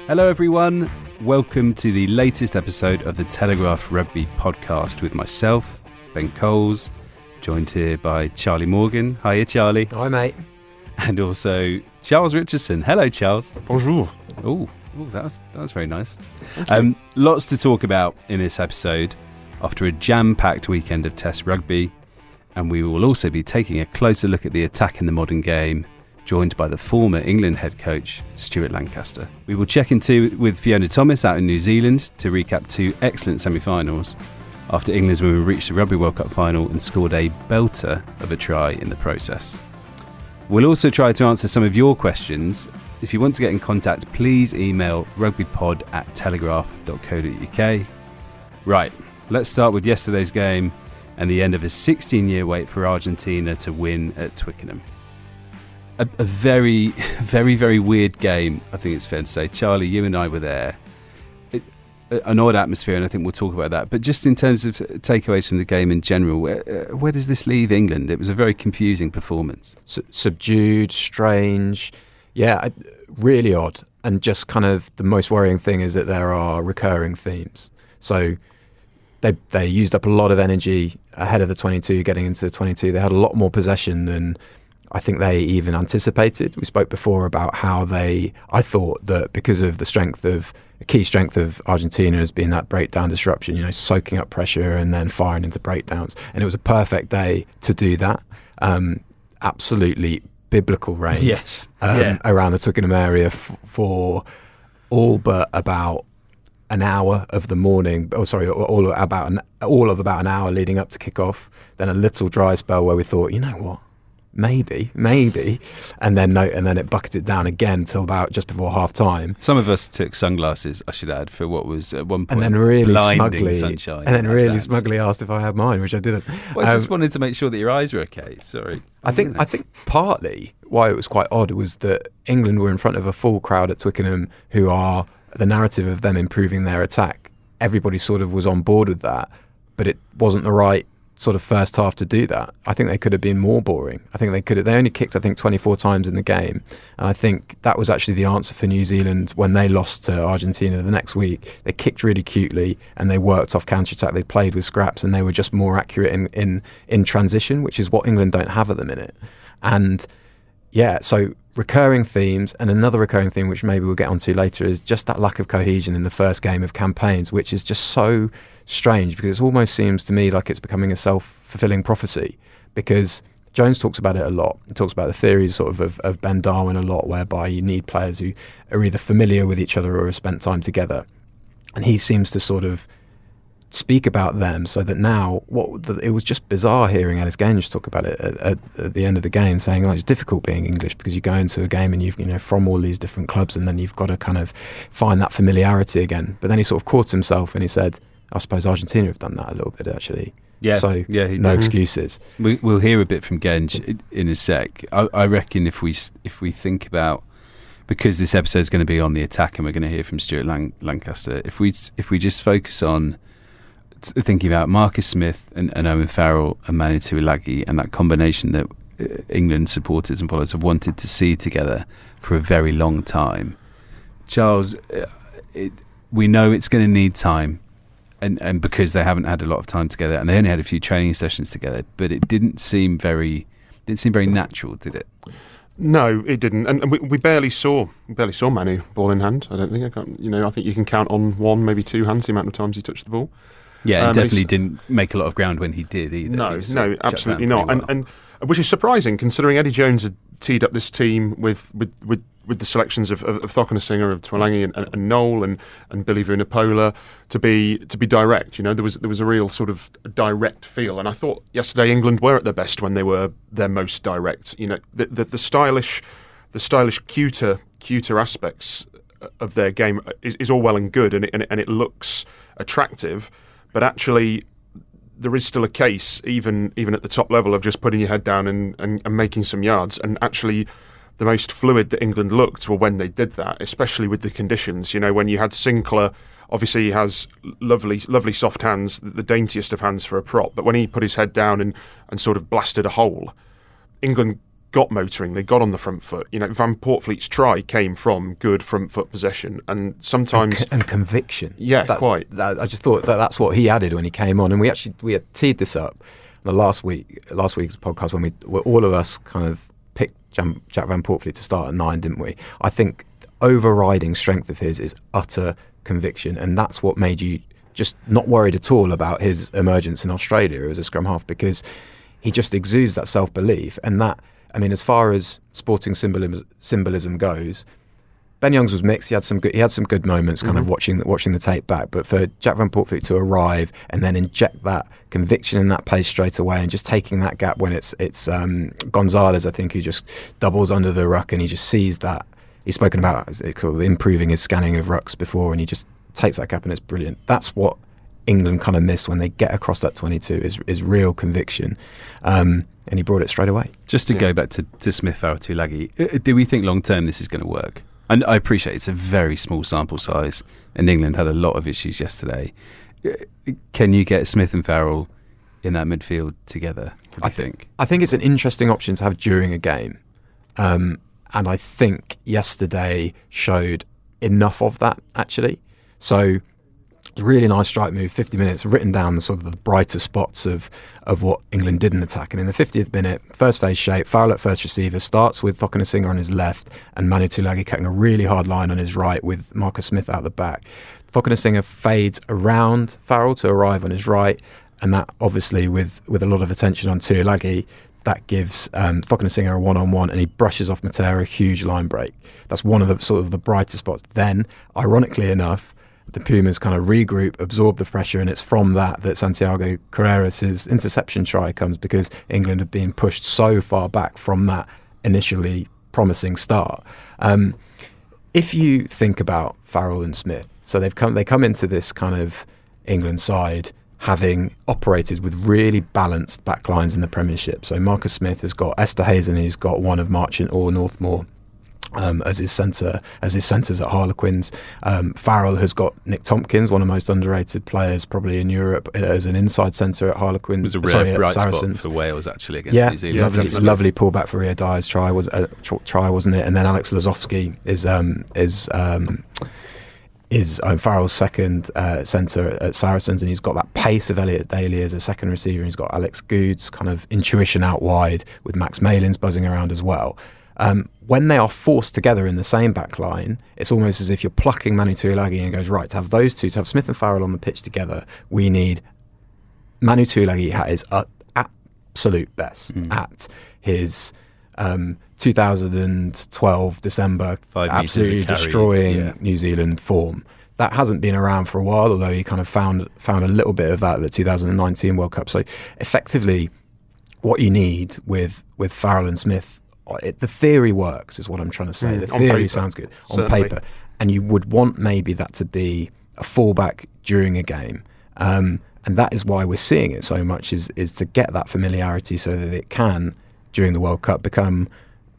Hello everyone, welcome to the latest episode of the Telegraph Rugby Podcast with myself, Ben Coles, joined here by Charlie Morgan. Hiya Charlie. Hi mate. And also Charles Richardson. Hello Charles. Bonjour. Oh, that was very nice. Lots to talk about in this episode after a jam-packed weekend of Test rugby, and we will also be taking a closer look at the attack in the modern game, joined by the former England head coach, Stuart Lancaster. We will check in too with Fiona Tomas out in New Zealand to recap two excellent semi-finals after England's women reached the Rugby World Cup final and scored a belter of a try in the process. We'll also try to answer some of your questions. If you want to get in contact, please email rugbypod@telegraph.co.uk. Right, let's start with yesterday's game and the end of a 16-year wait for Argentina to win at Twickenham. A very, very, very weird game, I think it's fair to say. Charlie, you and I were there. An odd atmosphere, and I think we'll talk about that. But just in terms of takeaways from the game in general, where does this leave England? It was a very confusing performance. Subdued, strange, really odd. And just kind of the most worrying thing is that there are recurring themes. So they used up a lot of energy ahead of the 22, getting into the 22. They had a lot more possession than I think they even anticipated. We spoke before about how I thought that because of a key strength of Argentina has been that breakdown disruption, soaking up pressure and then firing into breakdowns. And it was a perfect day to do that. Absolutely biblical rain. Yes. Around the Twickenham area for all but about an hour of the morning. All of about an hour leading up to kick off. Then a little dry spell where we thought, you know what? Maybe, and then it bucketed down again till about just before half time. Some of us took sunglasses, I should add, for what was at one point and then really blinding sunshine. And then really smugly asked if I had mine, which I didn't. Well, I just wanted to make sure that your eyes were okay. Sorry. I think partly why it was quite odd was that England were in front of a full crowd at Twickenham, who are the narrative of them improving their attack. Everybody sort of was on board with that, but it wasn't the right sort of first half to do that. I think they could have been more boring. I think they only kicked 24 times in the game, and I think that was actually the answer for New Zealand when they lost to Argentina the next week. They kicked really cutely and they worked off counter-attack. They played with scraps and they were just more accurate in transition, which is what England don't have at the minute. And so recurring themes, and another recurring theme which maybe we'll get onto later is just that lack of cohesion in the first game of campaigns, which is just so strange because it almost seems to me like it's becoming a self-fulfilling prophecy, because Jones talks about it a lot. He talks about the theories sort of Ben Darwin a lot, whereby you need players who are either familiar with each other or have spent time together, and he seems to sort of speak about them so that now it was just bizarre hearing Ellis Genge talk about it at the end of the game, saying it's difficult being English because you go into a game and you've from all these different clubs and then you've got to kind of find that familiarity again. But then he sort of caught himself and he said, I suppose Argentina have done that a little bit actually. No excuses. We'll hear a bit from Genge in a sec. I reckon if we think about, because this episode is going to be on the attack and we're going to hear from Stuart Lancaster, if we just focus on thinking about Marcus Smith and Owen Farrell and Tuilagi and that combination that England supporters and followers have wanted to see together for a very long time. Charles, we know it's going to need time. And because they haven't had a lot of time together, and they only had a few training sessions together, but it didn't seem very natural, did it? No, it didn't, and we barely saw Manu ball in hand. I don't think I think you can count on one, maybe two hands the amount of times he touched the ball. Yeah, definitely didn't make a lot of ground when he did either. No, absolutely not, and which is surprising considering Eddie Jones had teed up this team with the selections of Thokanasinger, of Tuilagi and Noel and Billy Vunipola to be direct. There was a real sort of direct feel, and I thought yesterday England were at their best when they were their most direct. The stylish, cuter aspects of their game is all well and good, and it looks attractive, but actually there is still a case, even at the top level, of just putting your head down and making some yards. And actually, the most fluid that England looked were when they did that, especially with the conditions. When you had Sinclair, obviously he has lovely soft hands, the daintiest of hands for a prop, but when he put his head down and sort of blasted a hole, England got motoring, they got on the front foot. Van Portfleet's try came from good front foot possession, and sometimes and conviction. Yeah, quite. I just thought that's what he added when he came on, and we had teed this up the last week's podcast when all of us kind of picked Jack Van Portfleet to start at 9, didn't we? I think overriding strength of his is utter conviction, and that's what made you just not worried at all about his emergence in Australia as a scrum half, because he just exudes that self-belief. And that, I mean, as far as sporting symbolism goes, Ben Youngs was mixed. He had some good moments kind of watching the tape back, but for Jack Van Portfleet to arrive and then inject that conviction and that pace straight away, and just taking that gap when it's Gonzalez, I think, who just doubles under the ruck, and he just sees that. He's spoken about improving his scanning of rucks before, and he just takes that gap, and it's brilliant. That's what England kind of miss when they get across that 22 is real conviction, and he brought it straight away. Just to go back to Smith-Farrell-Tuilagi, do we think long term this is going to work? And I appreciate it's a very small sample size, and England had a lot of issues yesterday. Can you get Smith and Farrell in that midfield together? I think it's an interesting option to have during a game, and I think yesterday showed enough of that, actually. So really nice strike move, 50 minutes, written down the sort of the brighter spots of what England did in attack. And in the 50th minute, first phase shape, Farrell at first receiver, starts with Thumping on his left and Manu Tuilagi cutting a really hard line on his right with Marcus Smith out the back. Thumping fades around Farrell to arrive on his right, and that obviously with a lot of attention on Tuilagi, that gives Thumping a one-on-one, and he brushes off Matera, a huge line break. That's one of the sort of the brighter spots. Then, ironically enough, the Pumas kind of regroup, absorb the pressure, and it's from that Santiago Carreras' interception try comes, because England have been pushed so far back from that initially promising start. If you think about Farrell and Smith, so they come into this kind of England side having operated with really balanced backlines in the Premiership. So Marcus Smith has got Esther Hayes, and he's got one of Marchant or Northmore as his centres at Harlequins. Farrell has got Nick Tompkins, one of the most underrated players probably in Europe, as an inside centre at Harlequins. It was a rare bright spot for Wales actually against New Zealand. Yeah, lovely pullback for Rio Dyer's try, wasn't it? And then Alex Lazowski is Farrell's second centre at Saracens, and he's got that pace of Elliot Daly as a second receiver, and he's got Alex Goode's kind of intuition out wide with Max Malins buzzing around as well. When they are forced together in the same back line, it's almost as if you're plucking Manu Tuilagi and goes, right, to have those two, to have Smith and Farrell on the pitch together, we need Manu Tuilagi at his absolute best, at his 2012 December, absolutely destroying New Zealand form. That hasn't been around for a while, although he kind of found a little bit of that at the 2019 World Cup. So effectively, what you need with Farrell and Smith, the theory works, is what I'm trying to say. The theory sounds good on paper, and you would want maybe that to be a fallback during a game, and that is why we're seeing it so much, is to get that familiarity so that it can, during the World Cup, become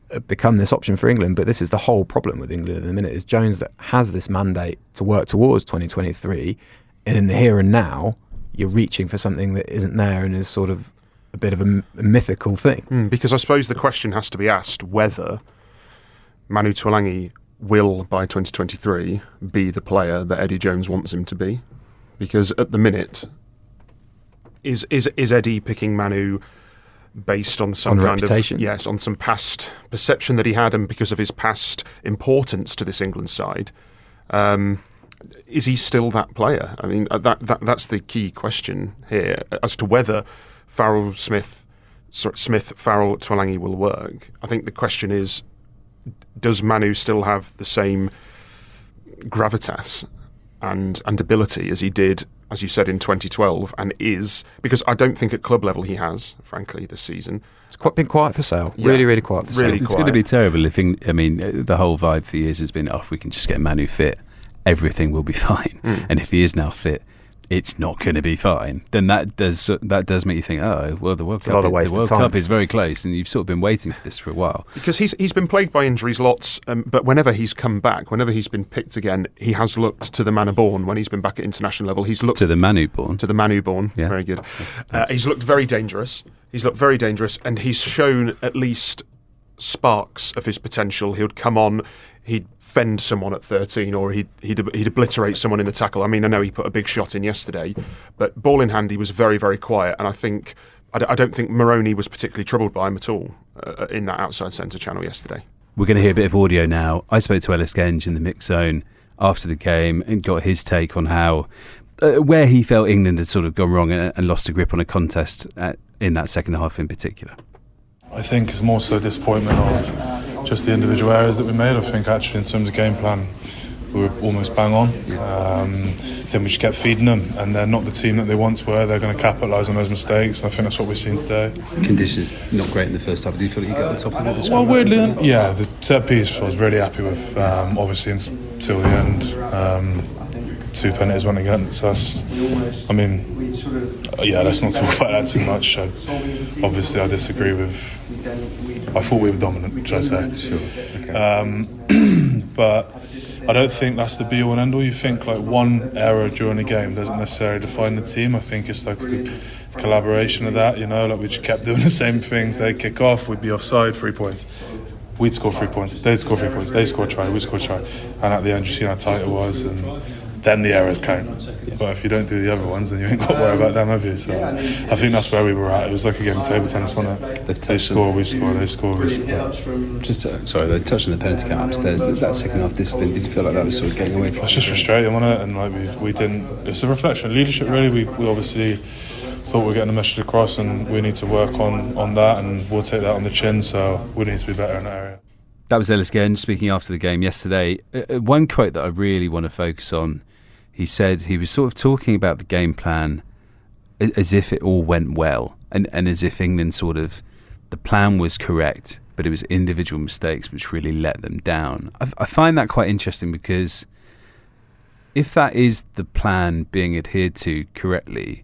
this option for England. But this is the whole problem with England at the minute, is Jones that has this mandate to work towards 2023, and in the here and now you're reaching for something that isn't there and is sort of a bit of a mythical thing. Because I suppose the question has to be asked whether Manu Tuilagi will, by 2023, be the player that Eddie Jones wants him to be. Because at the minute, is Eddie picking Manu based on some kind reputation? On some past perception that he had, and because of his past importance to this England side? Is he still that player? I mean, that's the key question here, as to whether Smith-Farrell-Tuilagi will work. I think the question is, does Manu still have the same gravitas and ability as he did, as you said, in 2012, and is, because I don't think at club level he has, frankly, this season. It's been quiet for sale. Yeah. Really quiet for sale. It's going to be terrible if, the whole vibe for years has been, if we can just get Manu fit, everything will be fine. And if he is now fit, it's not going to be fine. Then that does make you think, the World Cup is very close, and you've sort of been waiting for this for a while. Because he's been plagued by injuries lots, but whenever he's come back, whenever he's been picked again, he has looked to the manor born. When he's been back at international level, he's looked to the Manu born. Yeah. Very good. He's looked very dangerous. And he's shown at least sparks of his potential, he would come on, he'd fend someone at 13, or he'd obliterate someone in the tackle. I mean, I know he put a big shot in yesterday, but ball in hand, he was very, very quiet. And I don't think Moroni was particularly troubled by him at all in that outside centre channel yesterday. We're going to hear a bit of audio now. I spoke to Ellis Genge in the mix zone after the game and got his take on how where he felt England had sort of gone wrong and lost a grip on a contest in that second half in particular. I think it's more so disappointment of just the individual errors that we made. I think actually in terms of game plan we were almost bang on. Then we just kept feeding them, and they're not the team that they once were. They're going to capitalise on those mistakes. I think that's what we've seen today. Conditions not great in the first half. Do you feel like you got on top of it this Well, weirdly, yeah, the set piece I was really happy with, obviously until the end. 2 penalties went against us. I mean, let's not talk about that too much. Obviously I disagree with, I thought we were dominant, should I say. Sure. Okay. But I don't think that's the be all and end all. You think like one error during a game doesn't necessarily define the team. I think it's like a collaboration of that, like we just kept doing the same things. They'd kick off, we'd be offside, 3 points. We'd score 3 points, they'd score 3 points, they'd score a try, we'd score a try. And at the end you see how tight it was, and then the errors count. But if you don't do the other ones, then you ain't got to worry about them, have you? So I think that's where we were at. It was like a game of table tennis, wasn't it? They score, we score, they score, we score. They touched on the penalty count upstairs. That second half discipline, did you feel like that was sort of getting away from? It's just frustrating, wasn't it? And like we didn't. It's a reflection of leadership, really. We obviously thought we were getting the message across, and we need to work on that, and we'll take that on the chin. So we need to be better in that area. That was Ellis Genge speaking after the game yesterday. One quote that I really want to focus on. He said he was sort of talking about the game plan as if it all went well, and as if England sort of, the plan was correct, but it was individual mistakes which really let them down. I find that quite interesting, because if that is the plan being adhered to correctly,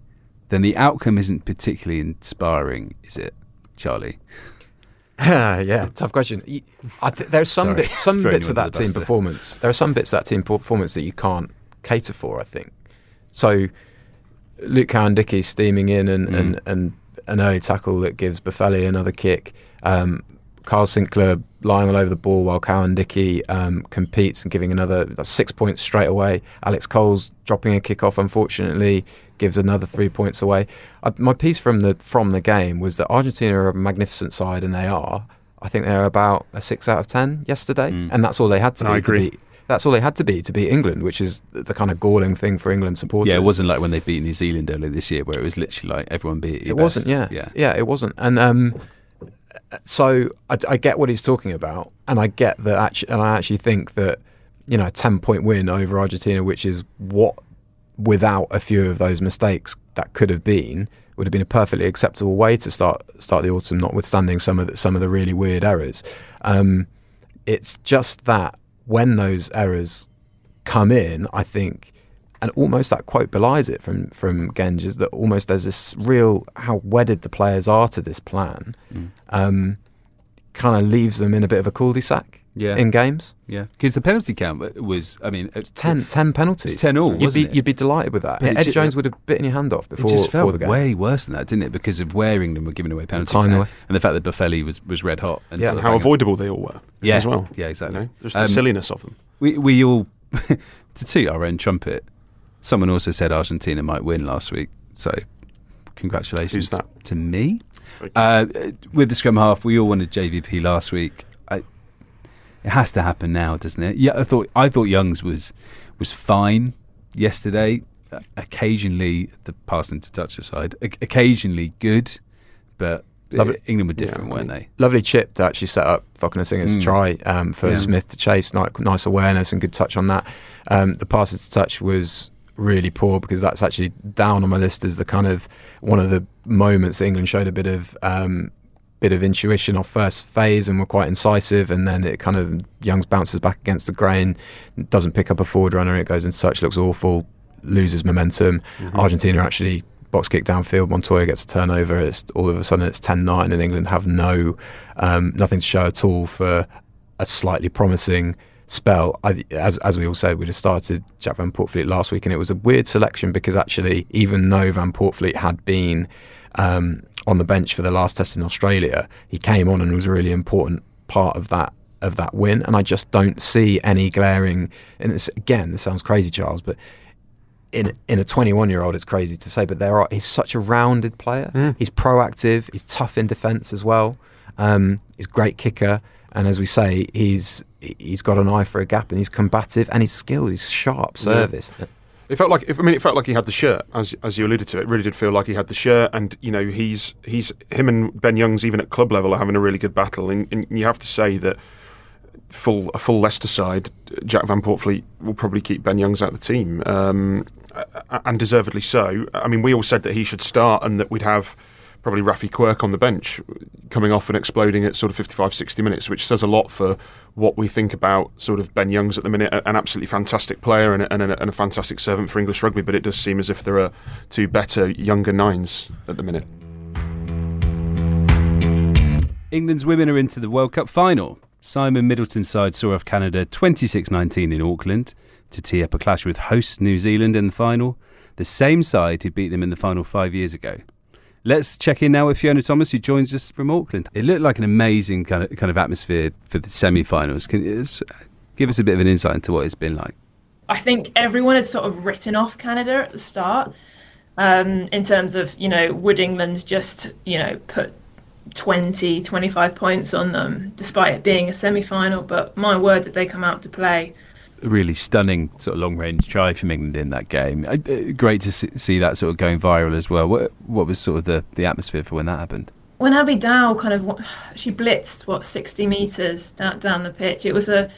then the outcome isn't particularly inspiring, is it, Charlie? Yeah, tough question. There's some bits of that team performance. There are some bits of that team performance that you can't cater for, I think. So Luke Cowan-Dickey steaming in and an early tackle that gives Buffelli another kick. Carl Sinclair lying all over the ball while Cowan-Dickey competes and giving another 6 points straight away. Alex Cole's dropping a kick-off, unfortunately, gives another 3 points away. My piece from the game was that Argentina are a magnificent side, and they are. I think they're about a 6 out of 10 yesterday, and that's all they had to be. I agree. That's all they had to beat England, which is the kind of galling thing for England supporters. Yeah, it wasn't like when they beat New Zealand earlier this year, where it was literally like everyone beat your best. Wasn't, yeah, it wasn't. And so I get what he's talking about, and I get that. And I actually think that a 10-point win over Argentina, which is what, without a few of those mistakes that could have been, would have been a perfectly acceptable way to start the autumn, notwithstanding some of the really weird errors. It's just that when those errors come in, I think, and almost that quote belies it from Genge, is that almost there's this real, how wedded the players are to this plan, kind of leaves them in a bit of a cul-de-sac in games. Yeah, because the penalty count was, it's 10 penalties. It's 10 all, You'd be delighted with that. Eddie Jones would have bitten your hand off before the game. It just felt way worse than that, didn't it? Because of where England were giving away penalties, and the fact that Buffelli was red hot. And and how avoidable they all were as well. Yeah, exactly. Just the silliness of them. We all, to toot our own trumpet, someone also said Argentina might win last week, so congratulations. Who's that? To me. With the scrum half, we all wanted JVP last week. It has to happen now, doesn't it? Yeah, I thought Youngs was fine yesterday. Occasionally, the passing to touch aside, occasionally good, but England were different, weren't they? Lovely chip that actually set up Singer's try for Smith to chase. Nice awareness and good touch on that. The passing to touch was really poor, because that's actually down on my list as the kind of one of the moments that England showed a bit of intuition off first phase and were quite incisive, and then it kind of Youngs bounces back against the grain, doesn't pick up a forward runner, it goes into touch, looks awful, loses momentum. Argentina actually box kick downfield, Montoya gets a turnover, it's all of a sudden it's 10-9 and England have nothing to show at all for a slightly promising spell. As we all said, we just started Jack Van Poortvliet last week, and it was a weird selection, because actually, even though Van Poortvliet had been on the bench for the last test in Australia, he came on and was a really important part of that win, and I just don't see any glaring. And this sounds crazy, Charles, but in a 21-year-old, it's crazy to say, but he's such a rounded player. He's proactive, he's tough in defence as well. He's a great kicker, and as we say, he's got an eye for a gap, and he's combative, and he's skilled. He's sharp service. Yeah. It felt like he had the shirt, as you alluded to. It really did feel like he had the shirt, and he's him and Ben Youngs, even at club level, are having a really good battle. And you have to say that a full Leicester side, Jack Van Portfleet will probably keep Ben Youngs out of the team, and deservedly so. I mean, we all said that he should start, and that we'd have probably Rafi Quirk on the bench, coming off and exploding at sort of 55, 60 minutes, which says a lot for what we think about sort of Ben Youngs at the minute. An absolutely fantastic player and a fantastic servant for English rugby, but it does seem as if there are two better, younger nines at the minute. England's women are into the World Cup final. Simon Middleton's side saw off Canada 26-19 in Auckland to tee up a clash with hosts New Zealand in the final, the same side who beat them in the final 5 years ago. Let's check in now with Fiona Tomas, who joins us from Auckland. It looked like an amazing kind of atmosphere for the semi-finals. Can you give us a bit of an insight into what it's been like? I think everyone had sort of written off Canada at the start, in terms of, would England just, put 20, 25 points on them, despite it being a semi-final. But my word, did they come out to play. A really stunning sort of long-range try from England in that game. Great to see that sort of going viral as well. What was sort of the atmosphere for when that happened? When Abby Dow she blitzed 60 metres down the pitch. It was a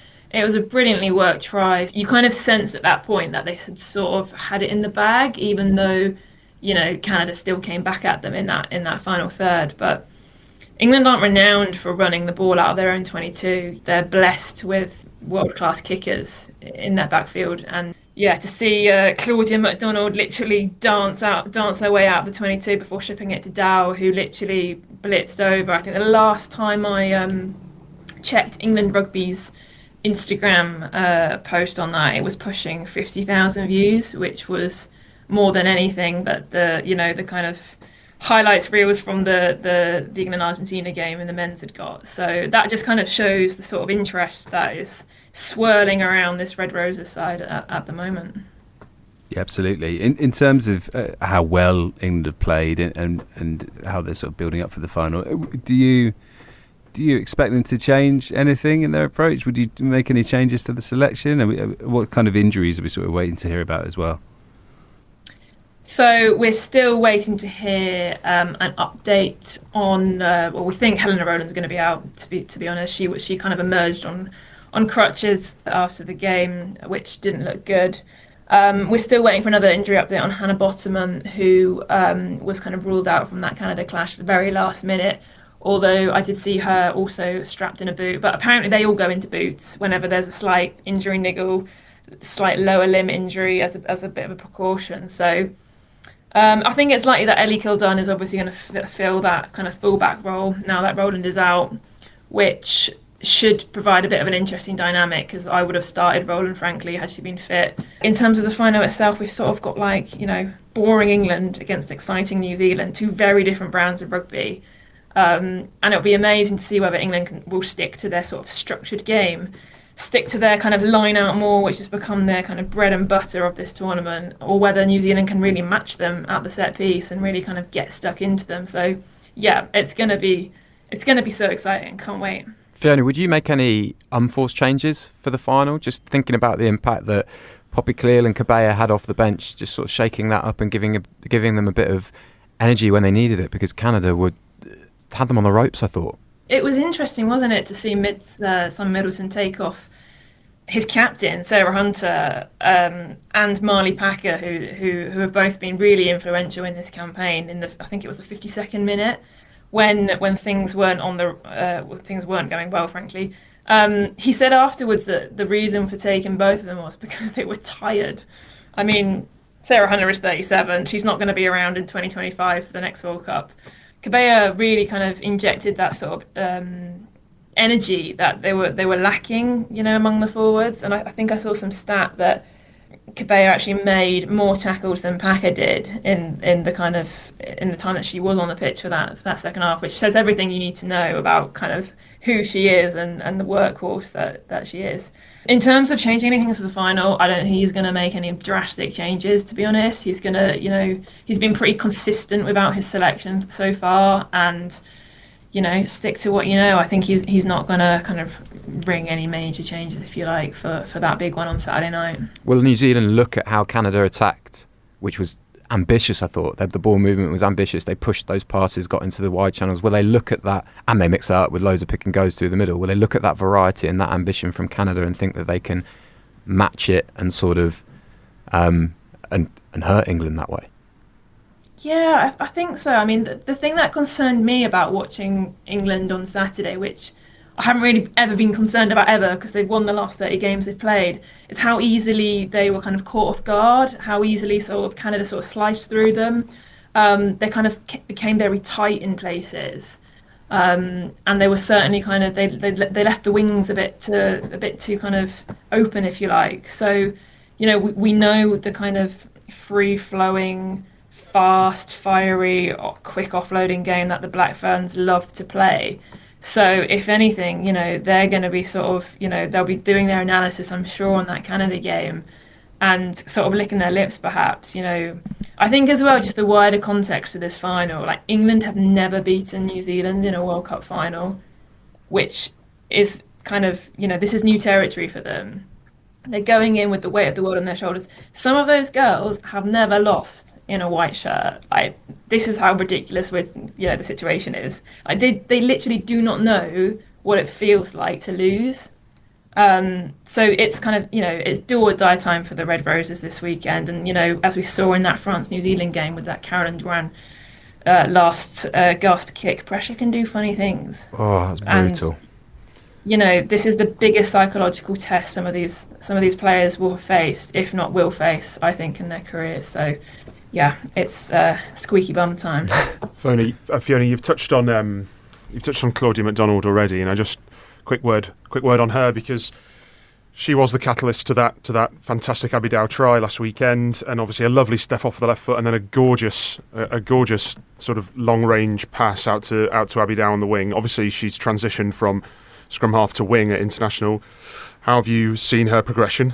brilliantly worked try. You kind of sense at that point that they had sort of had it in the bag, even though Canada still came back at them in that final third. But England aren't renowned for running the ball out of their own 22. They're blessed with world-class kickers in that backfield, and to see Claudia McDonald literally dance her way out of the 22 before shipping it to Dow, who literally blitzed over. I think the last time I checked England Rugby's Instagram post on that, it was pushing 50,000 views, which was more than anything that the kind of highlights reels from the England-Argentina game and the men's had got. So that just kind of shows the sort of interest that is swirling around this Red Roses side at the moment. Yeah, absolutely. In terms of how well England have played and how they're sort of building up for the final, do you expect them to change anything in their approach? Would you make any changes to the selection? What kind of injuries are we sort of waiting to hear about as well? So we're still waiting to hear an update on. We think Helena Rowland's going to be out. To be honest, she kind of emerged on crutches after the game, which didn't look good. We're still waiting for another injury update on Hannah Bottoman, who was kind of ruled out from that Canada clash at the very last minute. Although I did see her also strapped in a boot, but apparently they all go into boots whenever there's a slight injury niggle, slight lower limb injury as a bit of a precaution. So. I think it's likely that Ellie Kildunn is obviously going to fill that kind of fullback role now that Rowland is out, which should provide a bit of an interesting dynamic, because I would have started Rowland, frankly, had she been fit. In terms of the final itself, we've sort of got boring England against exciting New Zealand, two very different brands of rugby. And it'll be amazing to see whether England will stick to their sort of structured game, stick to their kind of line out more, which has become their kind of bread and butter of this tournament, or whether New Zealand can really match them at the set piece and really kind of get stuck into them. So yeah, it's going to be so exciting. Can't wait. Fiona, would you make any unforced changes for the final? Just thinking about the impact that Poppy Cleal and Cabella had off the bench, just sort of shaking that up and giving them a bit of energy when they needed it, because Canada had them on the ropes, I thought. It was interesting, wasn't it, to see Simon Middleton take off his captain, Sarah Hunter, and Marley Packer, who have both been really influential in this campaign. I think it was the 52nd minute, when things weren't things weren't going well, frankly. He said afterwards that the reason for taking both of them was because they were tired. I mean, Sarah Hunter is 37; she's not going to be around in 2025 for the next World Cup. Cabella really kind of injected that sort of energy that they were lacking, among the forwards. And I think I saw some stat that Cabello actually made more tackles than Packer did in the time that she was on the pitch for that second half, which says everything you need to know about kind of who she is and the workhorse that she is. In terms of changing anything for the final, I don't think he's going to make any drastic changes, to be honest. He's going to, he's been pretty consistent without his selection so far, and stick to what I think he's not going to kind of bring any major changes, if you like, for that big one on Saturday night. Will New Zealand look at how Canada attacked, which was ambitious? I thought the ball movement was ambitious. They pushed those passes, got into the wide channels. Will they look at that, and they mix that up with loads of pick and goes through the middle? Will they look at that variety and that ambition from Canada and think that they can match it and sort of and hurt England that way? Yeah, I think so. I mean, the thing that concerned me about watching England on Saturday, which I haven't really ever been concerned about ever because they've won the last 30 games they've played, is how easily they were kind of caught off guard, how easily sort of Canada sort of sliced through them. They kind of became very tight in places. And they were certainly kind of, they left the wings a bit too kind of open, if you like. So, we know the kind of free-flowing, fast, fiery, quick offloading game that the Black Ferns love to play. So if anything, they're going to be sort of, they'll be doing their analysis, I'm sure, on that Canada game and sort of licking their lips, perhaps. I think as well, just the wider context of this final, like England have never beaten New Zealand in a World Cup final, which is kind of, this is new territory for them. They're going in with the weight of the world on their shoulders. Some of those girls have never lost in a white shirt. This is how ridiculous the situation is. They literally do not know what it feels like to lose. So it's kind of, it's do or die time for the Red Roses this weekend. And, as we saw in that France-New Zealand game with that Caroline Duran last gasp kick, pressure can do funny things. Oh, that's brutal. And, this is the biggest psychological test some of these players will have faced, if not will face, I think, in their careers. So, yeah, it's squeaky bum time. Fiona, you've touched on Claudia MacDonald already, and I just quick word on her, because she was the catalyst to that fantastic Abidal try last weekend, and obviously a lovely step off the left foot, and then a gorgeous sort of long range pass out to Abidal on the wing. Obviously, she's transitioned from scrum half to wing at international. How have you seen her progression,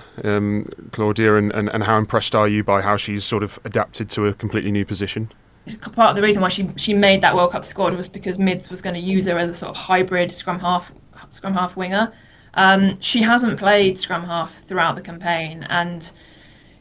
Claudia, and how impressed are you by how she's sort of adapted to a completely new position? Part of the reason why she made that World Cup squad was because Mids was going to use her as a sort of hybrid scrum half winger. She hasn't played scrum half throughout the campaign, and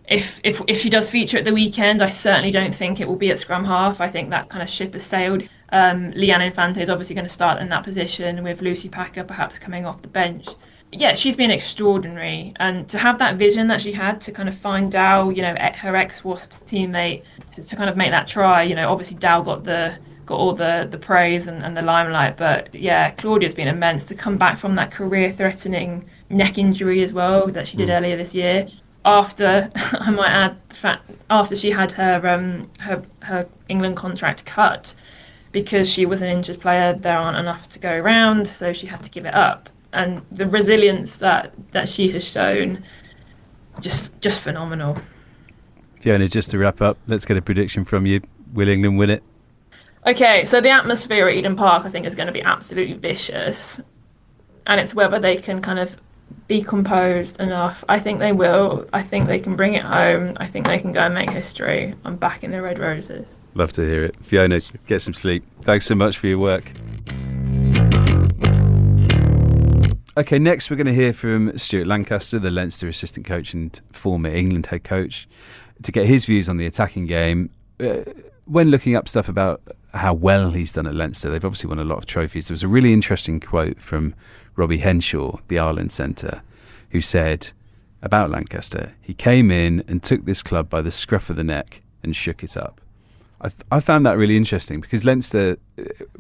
if she does feature at the weekend, I certainly don't think it will be at scrum half. I think that kind of ship has sailed. Leanne Infante is obviously going to start in that position, with Lucy Packer perhaps coming off the bench. Yeah, she's been extraordinary, and to have that vision that she had to kind of find Dow, her ex-Wasps teammate, to kind of make that try. Obviously Dow got all the praise and the limelight, but yeah, Claudia's been immense to come back from that career-threatening neck injury as well that she did earlier this year. After, I might add, after she had her England contract cut, because she was an injured player, there aren't enough to go around, so she had to give it up. And the resilience that she has shown, just phenomenal. Fiona, just to wrap up, let's get a prediction from you. Will England win it? Okay, so the atmosphere at Eden Park, I think, is going to be absolutely vicious. And it's whether they can kind of be composed enough. I think they will. I think they can bring it home. I think they can go and make history. I'm backing the Red Roses. Love to hear it. Fiona, get some sleep. Thanks so much for your work. Okay, next we're going to hear from Stuart Lancaster, the Leinster assistant coach and former England head coach, to get his views on the attacking game. When looking up stuff about how well he's done at Leinster, they've obviously won a lot of trophies. There was a really interesting quote from Robbie Henshaw, the Ireland centre, who said about Lancaster, he came in and took this club by the scruff of the neck and shook it up. I found that really interesting, because Leinster,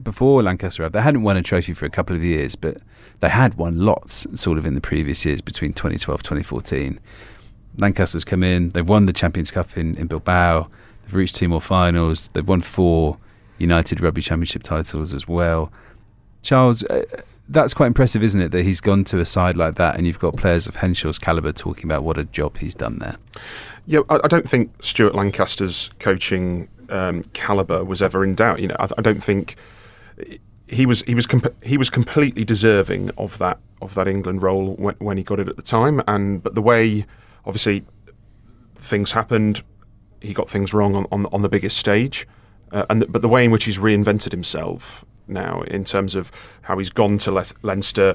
before Lancaster arrived, they hadn't won a trophy for a couple of years, but they had won lots sort of in the previous years between 2012 2014. Lancaster's come in, they've won the Champions Cup in Bilbao, they've reached 2 more finals, they've won 4 United Rugby Championship titles as well. Charles, that's quite impressive, isn't it? That he's gone to a side like that, and you've got players of Henshaw's calibre talking about what a job he's done there. Yeah, I don't think Stuart Lancaster's coaching calibre was ever in doubt. I don't think he was completely deserving of that England role when he got it at the time. But the way, obviously, things happened, he got things wrong on the biggest stage. But the way in which he's reinvented himself now, in terms of how he's gone to Leinster,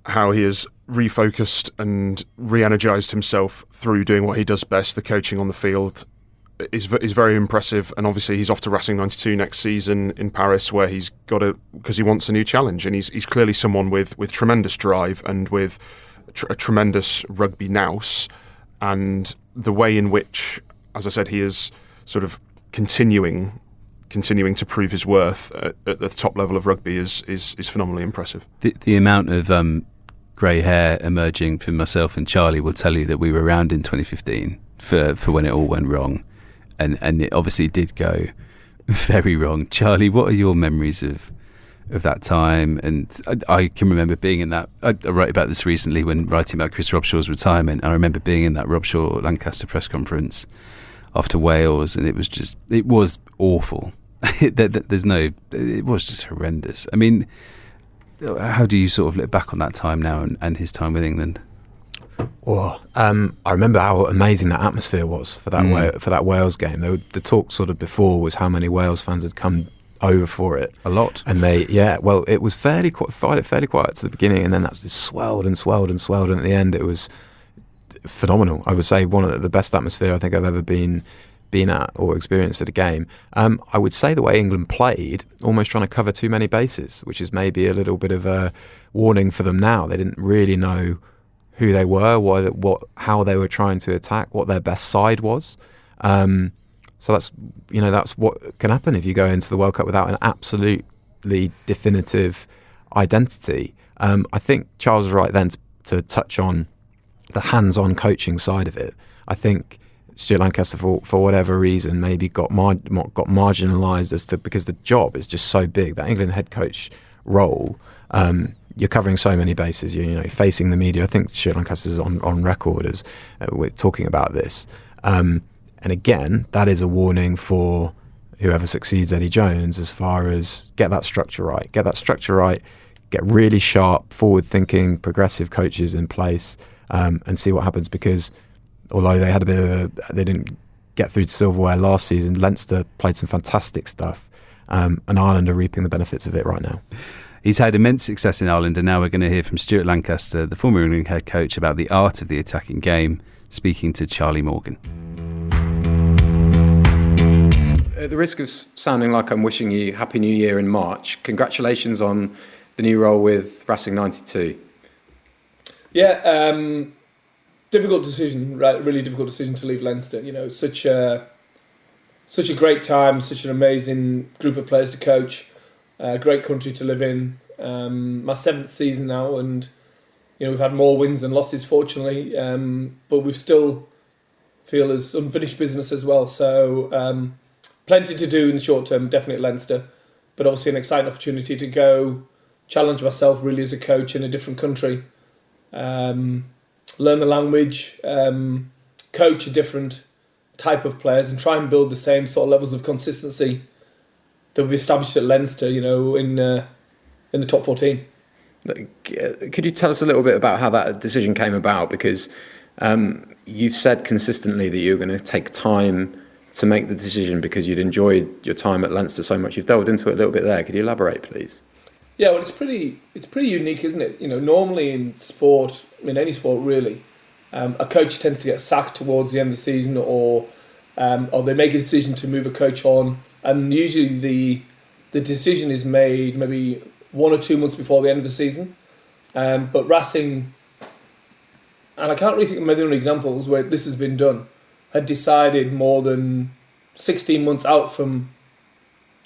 how he has refocused and re-energised himself through doing what he does best, the coaching on the field, is very impressive. And obviously he's off to Racing 92 next season in Paris, where he's got because he wants a new challenge, and he's clearly someone with tremendous drive and with a tremendous rugby nous, and the way in which, as I said, he is sort of continuing to prove his worth at the top level of rugby is phenomenally impressive. The amount of grey hair emerging from myself and Charlie will tell you that we were around in 2015 for when it all went wrong, and it obviously did go very wrong. Charlie, what are your memories of that time? And I can remember being in that. I wrote about this recently when writing about Chris Robshaw's retirement. I remember being in that Robshaw Lancaster press conference after Wales, and it was awful. It was just horrendous. I mean, how do you sort of look back on that time now and his time with England? Well, I remember how amazing that atmosphere was for that Wales game. The talk sort of before was how many Wales fans had come over for it. A lot. And it was fairly quiet to the beginning, and then that's just swelled and swelled and swelled, and at the end it was phenomenal. I would say one of the best atmosphere I think I've ever been at or experienced at a game. I would say the way England played, almost trying to cover too many bases, which is maybe a little bit of a warning for them now. They didn't really know who they were, how they were trying to attack, what their best side was. So that's what can happen if you go into the World Cup without an absolutely definitive identity. I think Charles was right then to touch on the hands-on coaching side of it. I think Stuart Lancaster, for whatever reason, maybe got marginalised because the job is just so big. That England head coach role, you're covering so many bases. You're facing the media. I think Stuart Lancaster's on record as we're talking about this. And again, that is a warning for whoever succeeds Eddie Jones, as far as get that structure right. Get really sharp, forward-thinking, progressive coaches in place, and see what happens. Because although they had they didn't get through to silverware last season, Leinster played some fantastic stuff, and Ireland are reaping the benefits of it right now. He's had immense success in Ireland, and now we're going to hear from Stuart Lancaster, the former England head coach, about the art of the attacking game, speaking to Charlie Morgan. At the risk of sounding like I'm wishing you Happy New Year in March, congratulations on the new role with Racing 92. Yeah, difficult decision, right? Really difficult decision to leave Leinster. Such a great time, such an amazing group of players to coach, great country to live in. My 7th season now, and we've had more wins than losses, fortunately, but we still feel there's unfinished business as well. So plenty to do in the short term, definitely at Leinster, but obviously an exciting opportunity to go challenge myself really as a coach in a different country. Learn the language, coach a different type of players, and try and build the same sort of levels of consistency that we've established at Leinster, in the top 14. Could you tell us a little bit about how that decision came about? Because you've said consistently that you're going to take time to make the decision because you'd enjoyed your time at Leinster so much. You've delved into it a little bit there. Could you elaborate, please? Yeah, well, it's pretty unique, isn't it? Normally in sport, any sport really, a coach tends to get sacked towards the end of the season, or they make a decision to move a coach on, and usually the decision is made maybe 1 or 2 months before the end of the season. But Racing, and I can't really think of many other examples where this has been done, had decided more than 16 months out from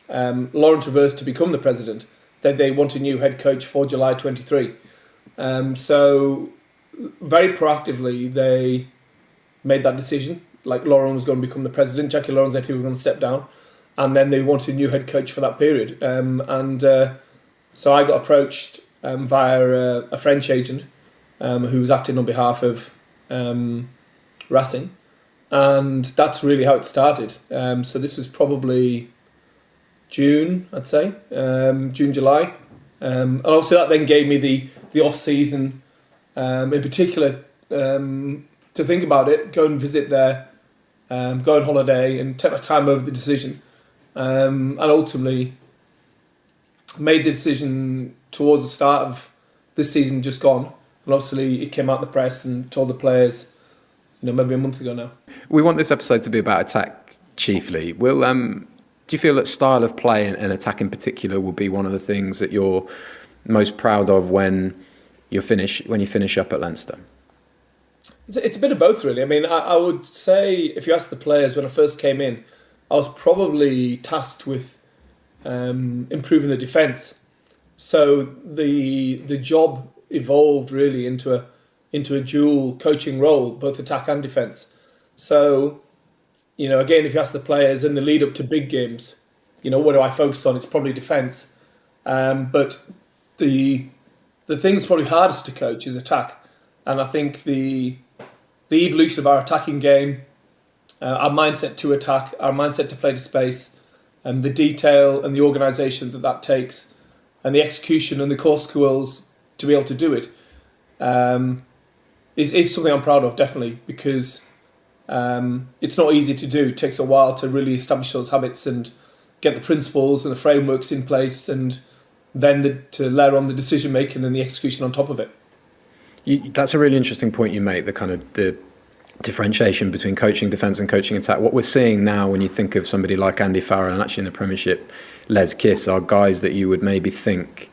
Laurent Traverse to become the president that they want a new head coach for July 23. So very proactively they made that decision. Like Laurent was going to become the president, Jackie Laurent was going to step down, and then they wanted a new head coach for that period. And So I got approached via a French agent who was acting on behalf of Racing, and that's really how it started. So this was probably June, I'd say, June, July. And obviously that then gave me the off-season, in particular, to think about it, go and visit there, go on holiday and take my time over the decision. And ultimately made the decision towards the start of this season just gone. And obviously it came out in the press and told the players, maybe a month ago now. We want this episode to be about attack chiefly. Do you feel that style of play and attack in particular will be one of the things that you're most proud of when you finish up at Leinster? It's a bit of both, really. I mean, I would say if you ask the players when I first came in, I was probably tasked with improving the defence. So the job evolved really into a dual coaching role, both attack and defence. So, again, if you ask the players in the lead up to big games, what do I focus on? It's probably defence. But the thing that's probably hardest to coach is attack. And I think the evolution of our attacking game, our mindset to attack, our mindset to play to space, the detail and the organisation that takes, and the execution and the core skills to be able to do it, is something I'm proud of, definitely, because it's not easy to do. It takes a while to really establish those habits and get the principles and the frameworks in place, and then to layer on the decision making and the execution on top of it. That's a really interesting point you make, the differentiation between coaching defence and coaching attack. What we're seeing now when you think of somebody like Andy Farrell and actually in the Premiership, Les Kiss, are guys that you would maybe think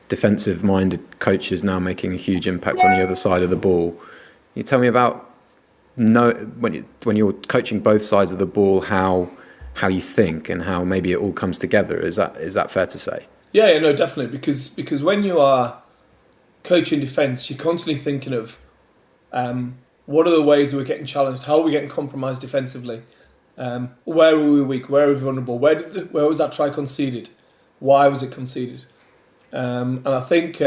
defensive-minded coaches now making a huge impact on the other side of the ball. Can you tell me about when you're coaching both sides of the ball, how you think and how maybe it all comes together? Is that fair to say? Yeah, no, definitely. Because when you are coaching defence, you're constantly thinking of what are the ways that we're getting challenged? How are we getting compromised defensively? Where are we weak? Where are we vulnerable? Where was that try conceded? Why was it conceded? And I think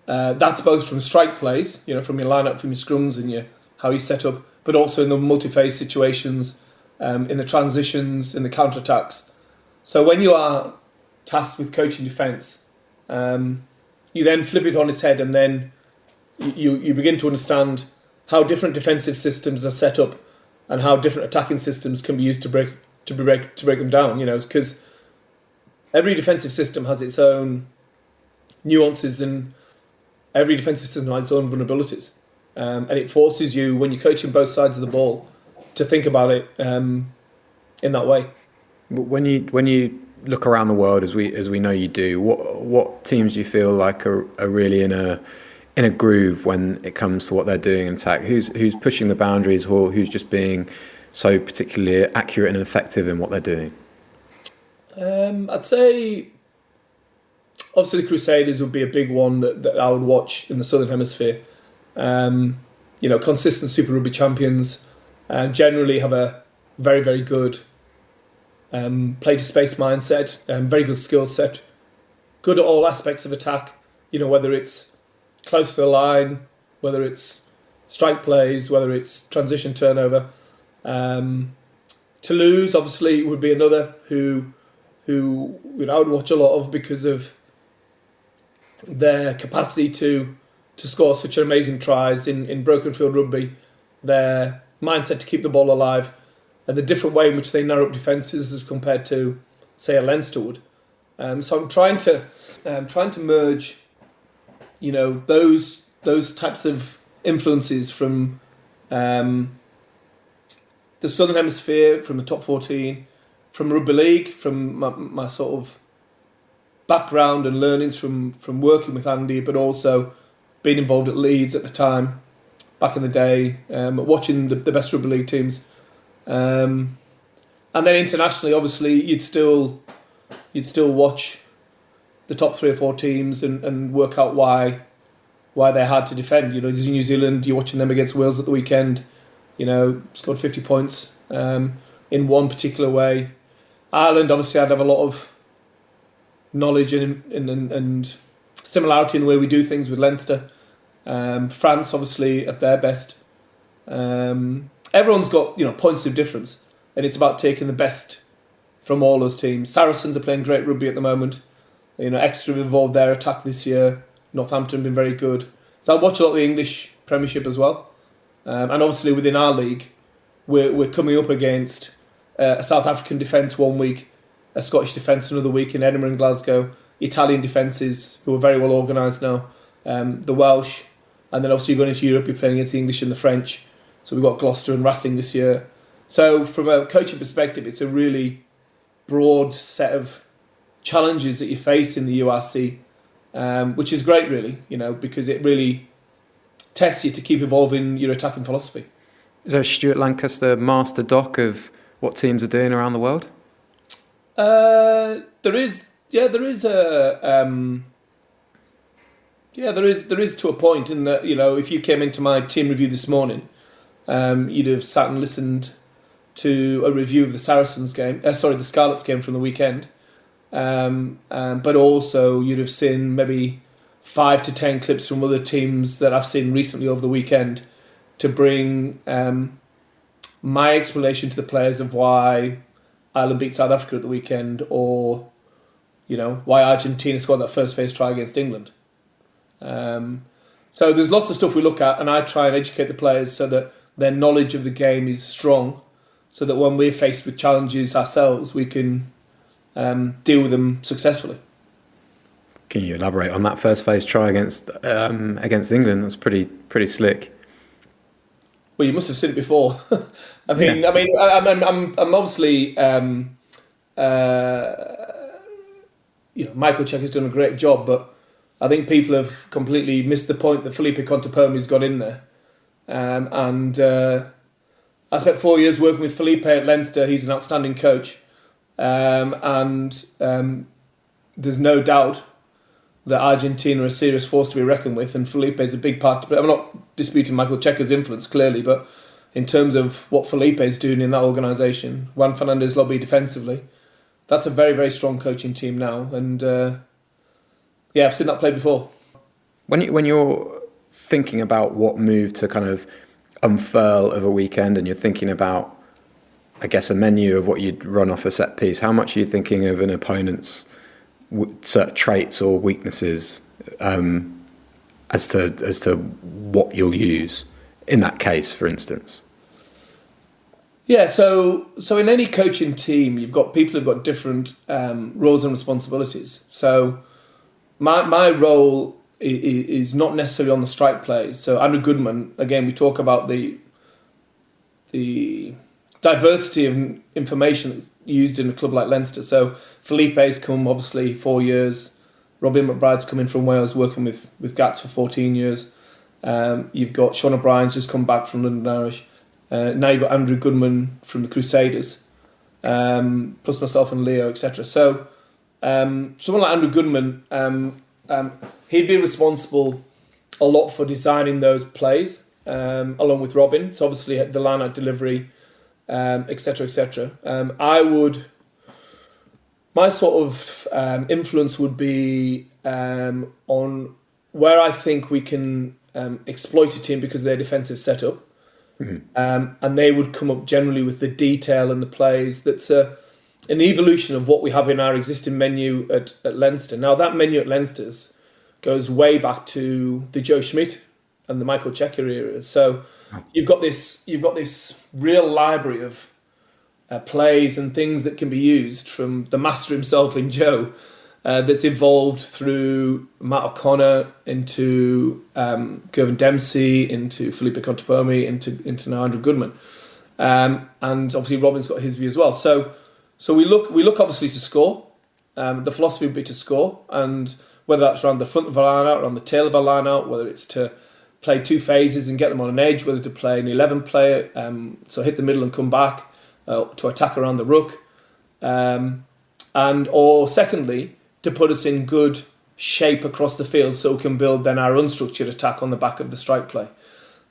that's both from strike plays, from your lineup, from your scrums and how you set up, but also in the multi-phase situations, in the transitions, in the counter-attacks. So when you are tasked with coaching defence, you then flip it on its head, and then you begin to understand how different defensive systems are set up and how different attacking systems can be used to break them down. Because every defensive system has its own nuances, and every defensive system has its own vulnerabilities, and it forces you, when you're coaching both sides of the ball, to think about it in that way. When you look around the world, as we know you do, what teams do you feel like are really in a groove when it comes to what they're doing in attack? Who's pushing the boundaries, or who's just being so particularly accurate and effective in what they're doing? I'd say obviously the Crusaders would be a big one that I would watch in the Southern Hemisphere. Consistent Super Rugby champions, generally have a very, very good play to space mindset, very good skill set, good at all aspects of attack, whether it's close to the line, whether it's strike plays, whether it's transition turnover. Toulouse obviously would be another who I would watch a lot of because of their capacity to score such amazing tries in broken field rugby, their mindset to keep the ball alive, and the different way in which they narrow up defences as compared to, say, a Leinster would. So I'm trying to merge, those types of influences from the Southern Hemisphere, from the top 14, from rugby league, from my sort of background and learnings from working with Andy, but also being involved at Leeds at the time, back in the day, watching the best rugby league teams. And then internationally, obviously, you'd still watch the top 3 or 4 teams and work out why they're hard to defend. New Zealand, you're watching them against Wales at the weekend, scored 50 points in one particular way. Ireland, obviously, I'd have a lot of knowledge and similarity in the way we do things with Leinster. France, obviously, at their best. Everyone's got points of difference, and it's about taking the best from all those teams. Saracens are playing great rugby at the moment. Exeter have evolved their attack this year. Northampton have been very good. So I watch a lot of the English Premiership as well. And obviously within our league, we're coming up against a South African defence one week, a Scottish defence another week in Edinburgh and Glasgow, Italian defences who are very well organised now, the Welsh, and then obviously going into Europe, you're playing against the English and the French. So we've got Gloucester and Racing this year. So from a coaching perspective, it's a really broad set of challenges that you face in the URC, which is great, really, because it really tests you to keep evolving your attacking philosophy. Is there a Stuart Lancaster master doc of what teams are doing around the world? There is to a point in that, if you came into my team review this morning, you'd have sat and listened to a review of the Saracens game, the Scarlets game from the weekend, but also you'd have seen maybe 5 to 10 clips from other teams that I've seen recently over the weekend to bring my explanation to the players of why Ireland beat South Africa at the weekend, or why Argentina scored that first phase try against England. So there's lots of stuff we look at, and I try and educate the players so that their knowledge of the game is strong, so that when we're faced with challenges ourselves, we can deal with them successfully. Can you elaborate on that first phase try against England? That's pretty slick. Well, you must have seen it before. I'm obviously Michael Cheika's done a great job, but I think people have completely missed the point that Felipe Contepomi's got in there. I spent 4 years working with Felipe at Leinster. He's an outstanding coach, and there's no doubt that Argentina are a serious force to be reckoned with, and Felipe is a big part. But I'm not disputing Michael Cheika's influence, clearly, but in terms of what Felipe is doing in that organisation, Juan Fernandez lobby defensively, that's a very, very strong coaching team now. And I've seen that play before. When you're thinking about what move to kind of unfurl of a weekend, and you're thinking about, I guess, a menu of what you'd run off a set piece, how much are you thinking of an opponent's certain traits or weaknesses as to what you'll use in that case, for instance? Yeah, so in any coaching team, you've got people who've got different roles and responsibilities. So my role is not necessarily on the strike plays. So Andrew Goodman, again, we talk about the diversity of information used in a club like Leinster. So Felipe's come, obviously, 4 years. Robin McBride's come in from Wales, working with Gats for 14 years. You've got Sean O'Brien's just come back from London Irish. Now you've got Andrew Goodman from the Crusaders, plus myself and Leo, etc. So someone like Andrew Goodman, he'd be responsible a lot for designing those plays, along with Robin. So obviously the line-out delivery, etc., etc. My sort of influence would be on where I think we can exploit a team because of their defensive setup. Mm-hmm. And they would come up generally with the detail and the plays that's an evolution of what we have in our existing menu at Leinster. Now, that menu at Leinster's goes way back to the Joe Schmidt and the Michael Cheika era. So you've got this real library of plays and things that can be used from the master himself in Joe, that's evolved through Matt O'Connor into Gervin Dempsey, into Felipe Contepomi, into now Andrew Goodman, and obviously Robin's got his view as well. So we look obviously to score. The philosophy would be to score, and whether that's around the front of a line out, or on the tail of a line out, whether it's to play 2 phases and get them on an edge, whether to play an 11 player, so hit the middle and come back to attack around the ruck, or secondly, to put us in good shape across the field so we can build then our unstructured attack on the back of the strike play.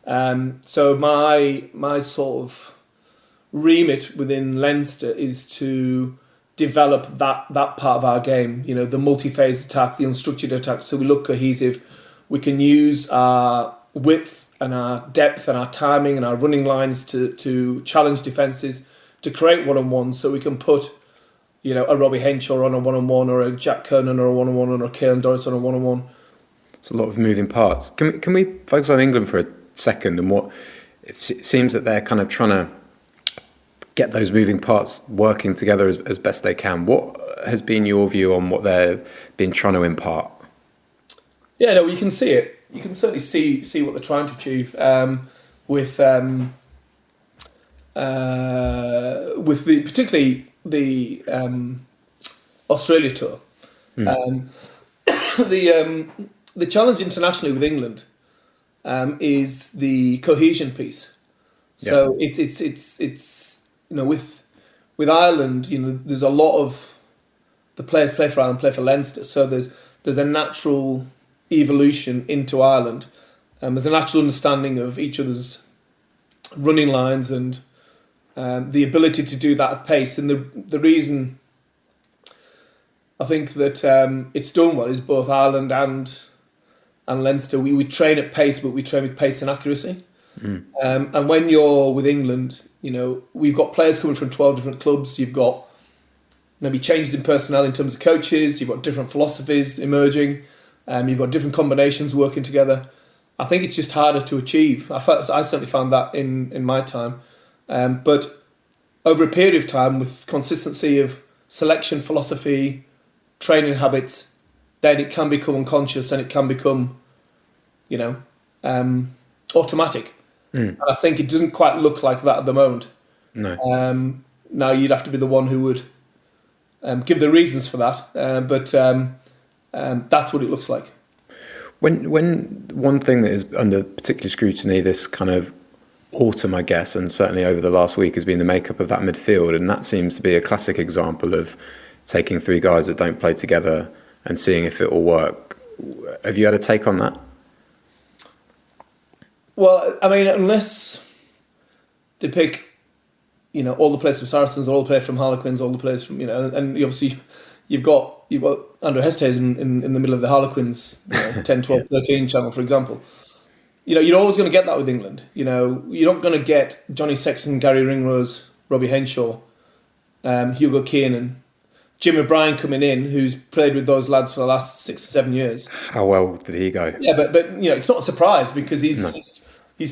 So my sort of remit within Leinster is to develop that part of our game, the multi-phase attack, the unstructured attack, so we look cohesive. We can use our width and our depth and our timing and our running lines to challenge defences, to create one-on-ones, so we can put, a Robbie Henshaw on a one-on-one, or a Jack Kernan on a one-on-one, or a Caelan Doris on a one-on-one. It's a lot of moving parts. Can we focus on England for a second, and what it seems that they're kind of trying to get those moving parts working together as best they can. What has been your view on what they've been trying to impart? Yeah, no, you can see it. You can certainly see what they're trying to achieve with particularly the Australia tour. The challenge internationally with England is the cohesion piece. So it's with Ireland, there's a lot of the players play for Ireland, play for Leinster. So there's a natural evolution into Ireland. There's a natural understanding of each other's running lines and the ability to do that at pace. And the reason I think that it's done well is both Ireland and Leinster. We train at pace, but we train with pace and accuracy. And when you're with England, we've got players coming from 12 different clubs. You've got maybe changes in personnel in terms of coaches. You've got different philosophies emerging. You've got different combinations working together. I think it's just harder to achieve. I certainly found that in my time. But over a period of time, with consistency of selection, philosophy, training habits, then it can become unconscious and it can become, automatic. And I think it doesn't quite look like that at the moment. No. Now you'd have to be the one who would give the reasons for that. But that's what it looks like. When one thing that is under particular scrutiny this kind of autumn, I guess, and certainly over the last week, has been the makeup of that midfield, and that seems to be a classic example of taking three guys that don't play together and seeing if it will work. Have you had a take on that? Well, I mean, unless they pick, all the players from Saracens, all the players from Harlequins, all the players from, and obviously you've got Andrew Hestes in the middle of the Harlequins 10, 12, 13 channel, for example. You're always going to get that with England. You're not going to get Johnny Sexton, Gary Ringrose, Robbie Henshaw, Hugo Kiernan, Jim O'Brien coming in, who's played with those lads for the last 6 or 7 years. How well did he go? Yeah, but it's not a surprise because he's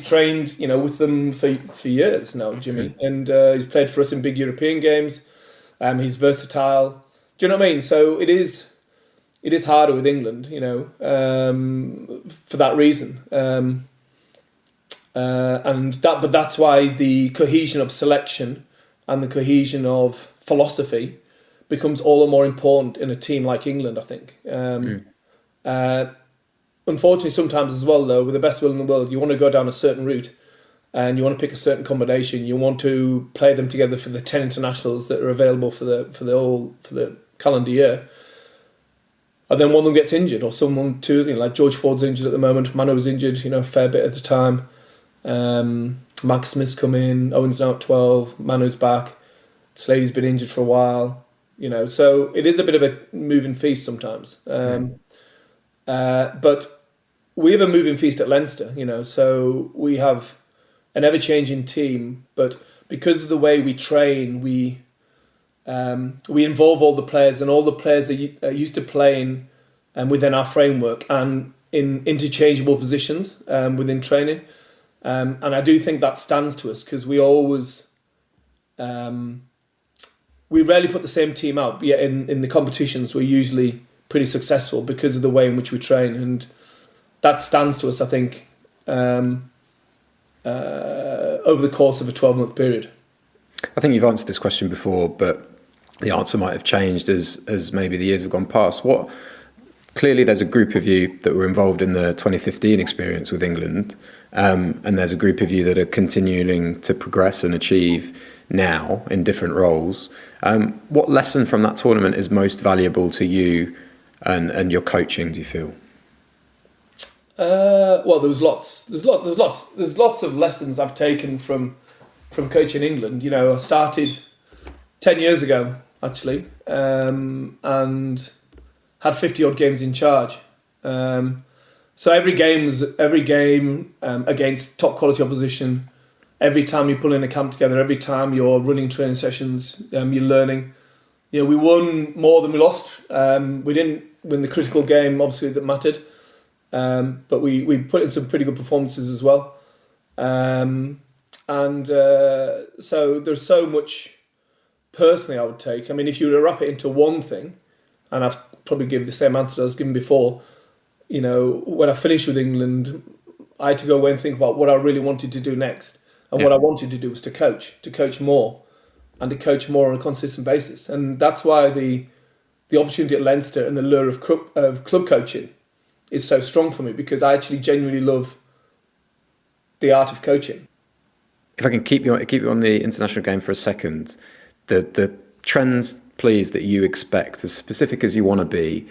trained with them for years now, Jimmy, and he's played for us in big European games. He's versatile. Do you know what I mean? So it is harder with England, for that reason. But that's why the cohesion of selection and the cohesion of philosophy becomes all the more important in a team like England, I think. Unfortunately, sometimes as well, though, with the best will in the world, you want to go down a certain route and you want to pick a certain combination. You want to play them together for the 10 internationals that are available for the calendar year. And then one of them gets injured, or someone too, like George Ford's injured at the moment. Mano was injured, a fair bit at the time. Mark Smith's come in. Owen's now at 12. Mano's back. Slady's been injured for a while. So it is a bit of a moving feast sometimes. But we have a moving feast at Leinster, so we have an ever-changing team. But because of the way we train, we involve all the players, and all the players are used to playing within our framework and in interchangeable positions within training. And I do think that stands to us because we always... we rarely put the same team out, but yet in the competitions we're usually pretty successful because of the way in which we train, and that stands to us, I think, over the course of a 12-month period. I think you've answered this question before, but the answer might have changed as maybe the years have gone past. Clearly there's a group of you that were involved in the 2015 experience with England, and there's a group of you that are continuing to progress and achieve now in different roles. What lesson from that tournament is most valuable to you and your coaching, do you feel? Well, there's lots of lessons I've taken from coaching England. I started 10 years ago, actually, and had 50-odd games in charge. So every game against top quality opposition. Every time you pull in a camp together, every time you're running training sessions, you're learning. We won more than we lost. We didn't win the critical game, obviously, that mattered. But we put in some pretty good performances as well. So there's so much personally I would take. I mean, if you were to wrap it into one thing, and I've probably given the same answer as I was given before, when I finished with England, I had to go away and think about what I really wanted to do next. And what I wanted to do was to coach more, and to coach more on a consistent basis. And that's why the opportunity at Leinster and the lure of club coaching is so strong for me, because I actually genuinely love the art of coaching. If I can keep you on the international game for a second, the trends, please, that you expect, as specific as you want to be,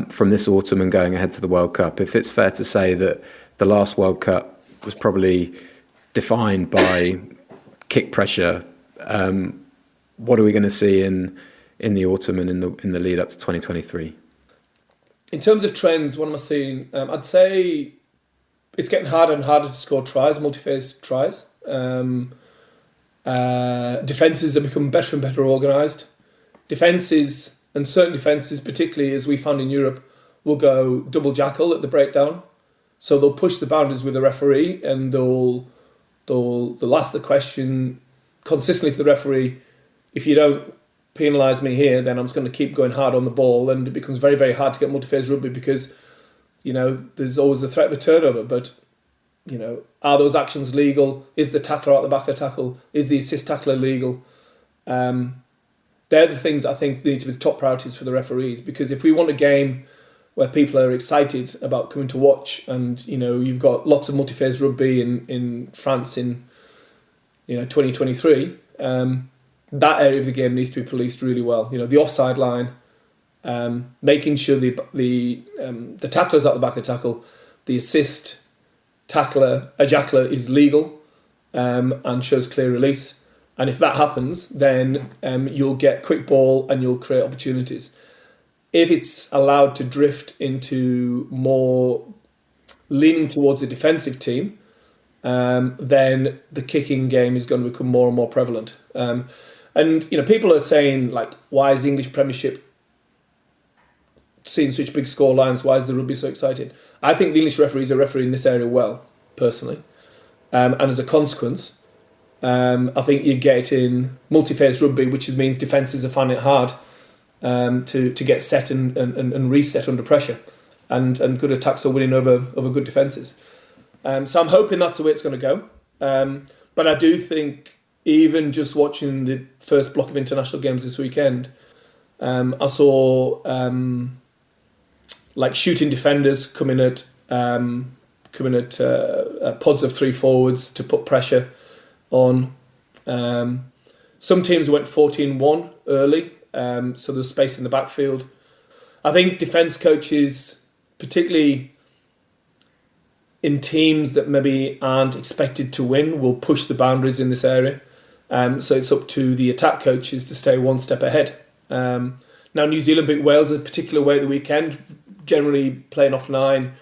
from this autumn and going ahead to the World Cup. If it's fair to say that the last World Cup was probably defined by kick pressure, what are we going to see in the autumn and in the lead up to 2023? In terms of trends, what am I seeing? I'd say it's getting harder and harder to score tries, multi-phase tries. Defences have become better and better organised. Defences, and certain defences, particularly as we found in Europe, will go double jackal at the breakdown. So they'll push the boundaries with the referee, and they'll ask the question consistently to the referee, if you don't penalise me here, then I'm just going to keep going hard on the ball. And it becomes very, very hard to get multi-phase rugby because, there's always the threat of a turnover. But, are those actions legal? Is the tackler out the back of the tackle? Is the assist tackler legal? They're the things I think need to be the top priorities for the referees, because if we want a game where people are excited about coming to watch, and you've got lots of multi-phase rugby in France in 2023, that area of the game needs to be policed really well. The offside line, making sure the tackler's at the back of the tackle, the assist tackler, a jackler, is legal and shows clear release. And if that happens, then you'll get quick ball and you'll create opportunities. If it's allowed to drift into more leaning towards a defensive team, then the kicking game is going to become more and more prevalent. And people are saying, like, why is the English Premiership seeing such big score lines? Why is the rugby so exciting? I think the English referees are refereeing this area well, personally. And as a consequence, I think you get in multi-phase rugby, which means defences are finding it hard to get set and reset under pressure, and good attacks are winning over good defences. So I'm hoping that's the way it's going to go. But I do think, even just watching the first block of international games this weekend, I saw shooting defenders coming at pods of 3 forwards to put pressure on. Some teams went 14-1 early, so there's space in the backfield. I think defence coaches, particularly in teams that maybe aren't expected to win, will push the boundaries in this area. So it's up to the attack coaches to stay one step ahead. Now, New Zealand beat Wales a particular way at the weekend, generally playing off 9,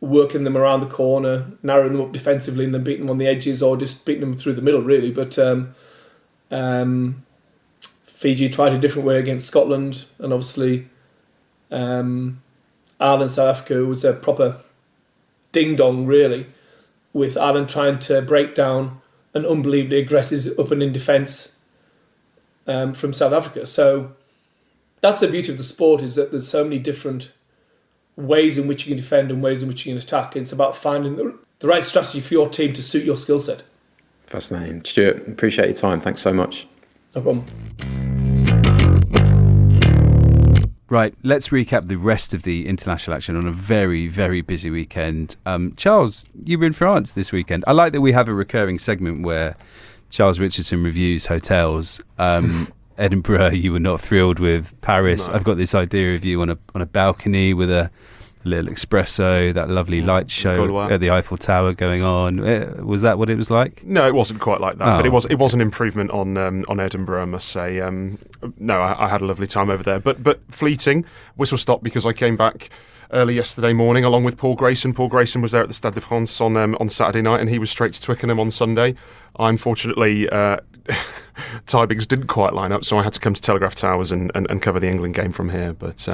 working them around the corner, narrowing them up defensively, and then beating them on the edges, or just beating them through the middle, really. But Fiji tried a different way against Scotland, and obviously Ireland, South Africa was a proper ding-dong, really, with Ireland trying to break down an unbelievably aggressive up and in defence from South Africa. So that's the beauty of the sport, is that there's so many different ways in which you can defend and ways in which you can attack. It's about finding the right strategy for your team to suit your skill set. Fascinating. Stuart, appreciate your time. Thanks so much. No problem. Right, let's recap the rest of the international action on a very, very busy weekend. Charles, you were in France this weekend. I like that we have a recurring segment where Charles Richardson reviews hotels. Edinburgh, you were not thrilled with. Paris, no. I've got this idea of you on a balcony with a a little espresso, that lovely light show at the Eiffel Tower going on. Was that what it was like? No, it wasn't quite like that, but it was an improvement on Edinburgh, I must say. No, I had a lovely time over there, but fleeting. Whistle stop because I came back early yesterday morning along with Paul Grayson. Paul Grayson was there at the Stade de France on Saturday night, and he was straight to Twickenham on Sunday. I unfortunately timings didn't quite line up, so I had to come to Telegraph Towers and cover the England game from here. But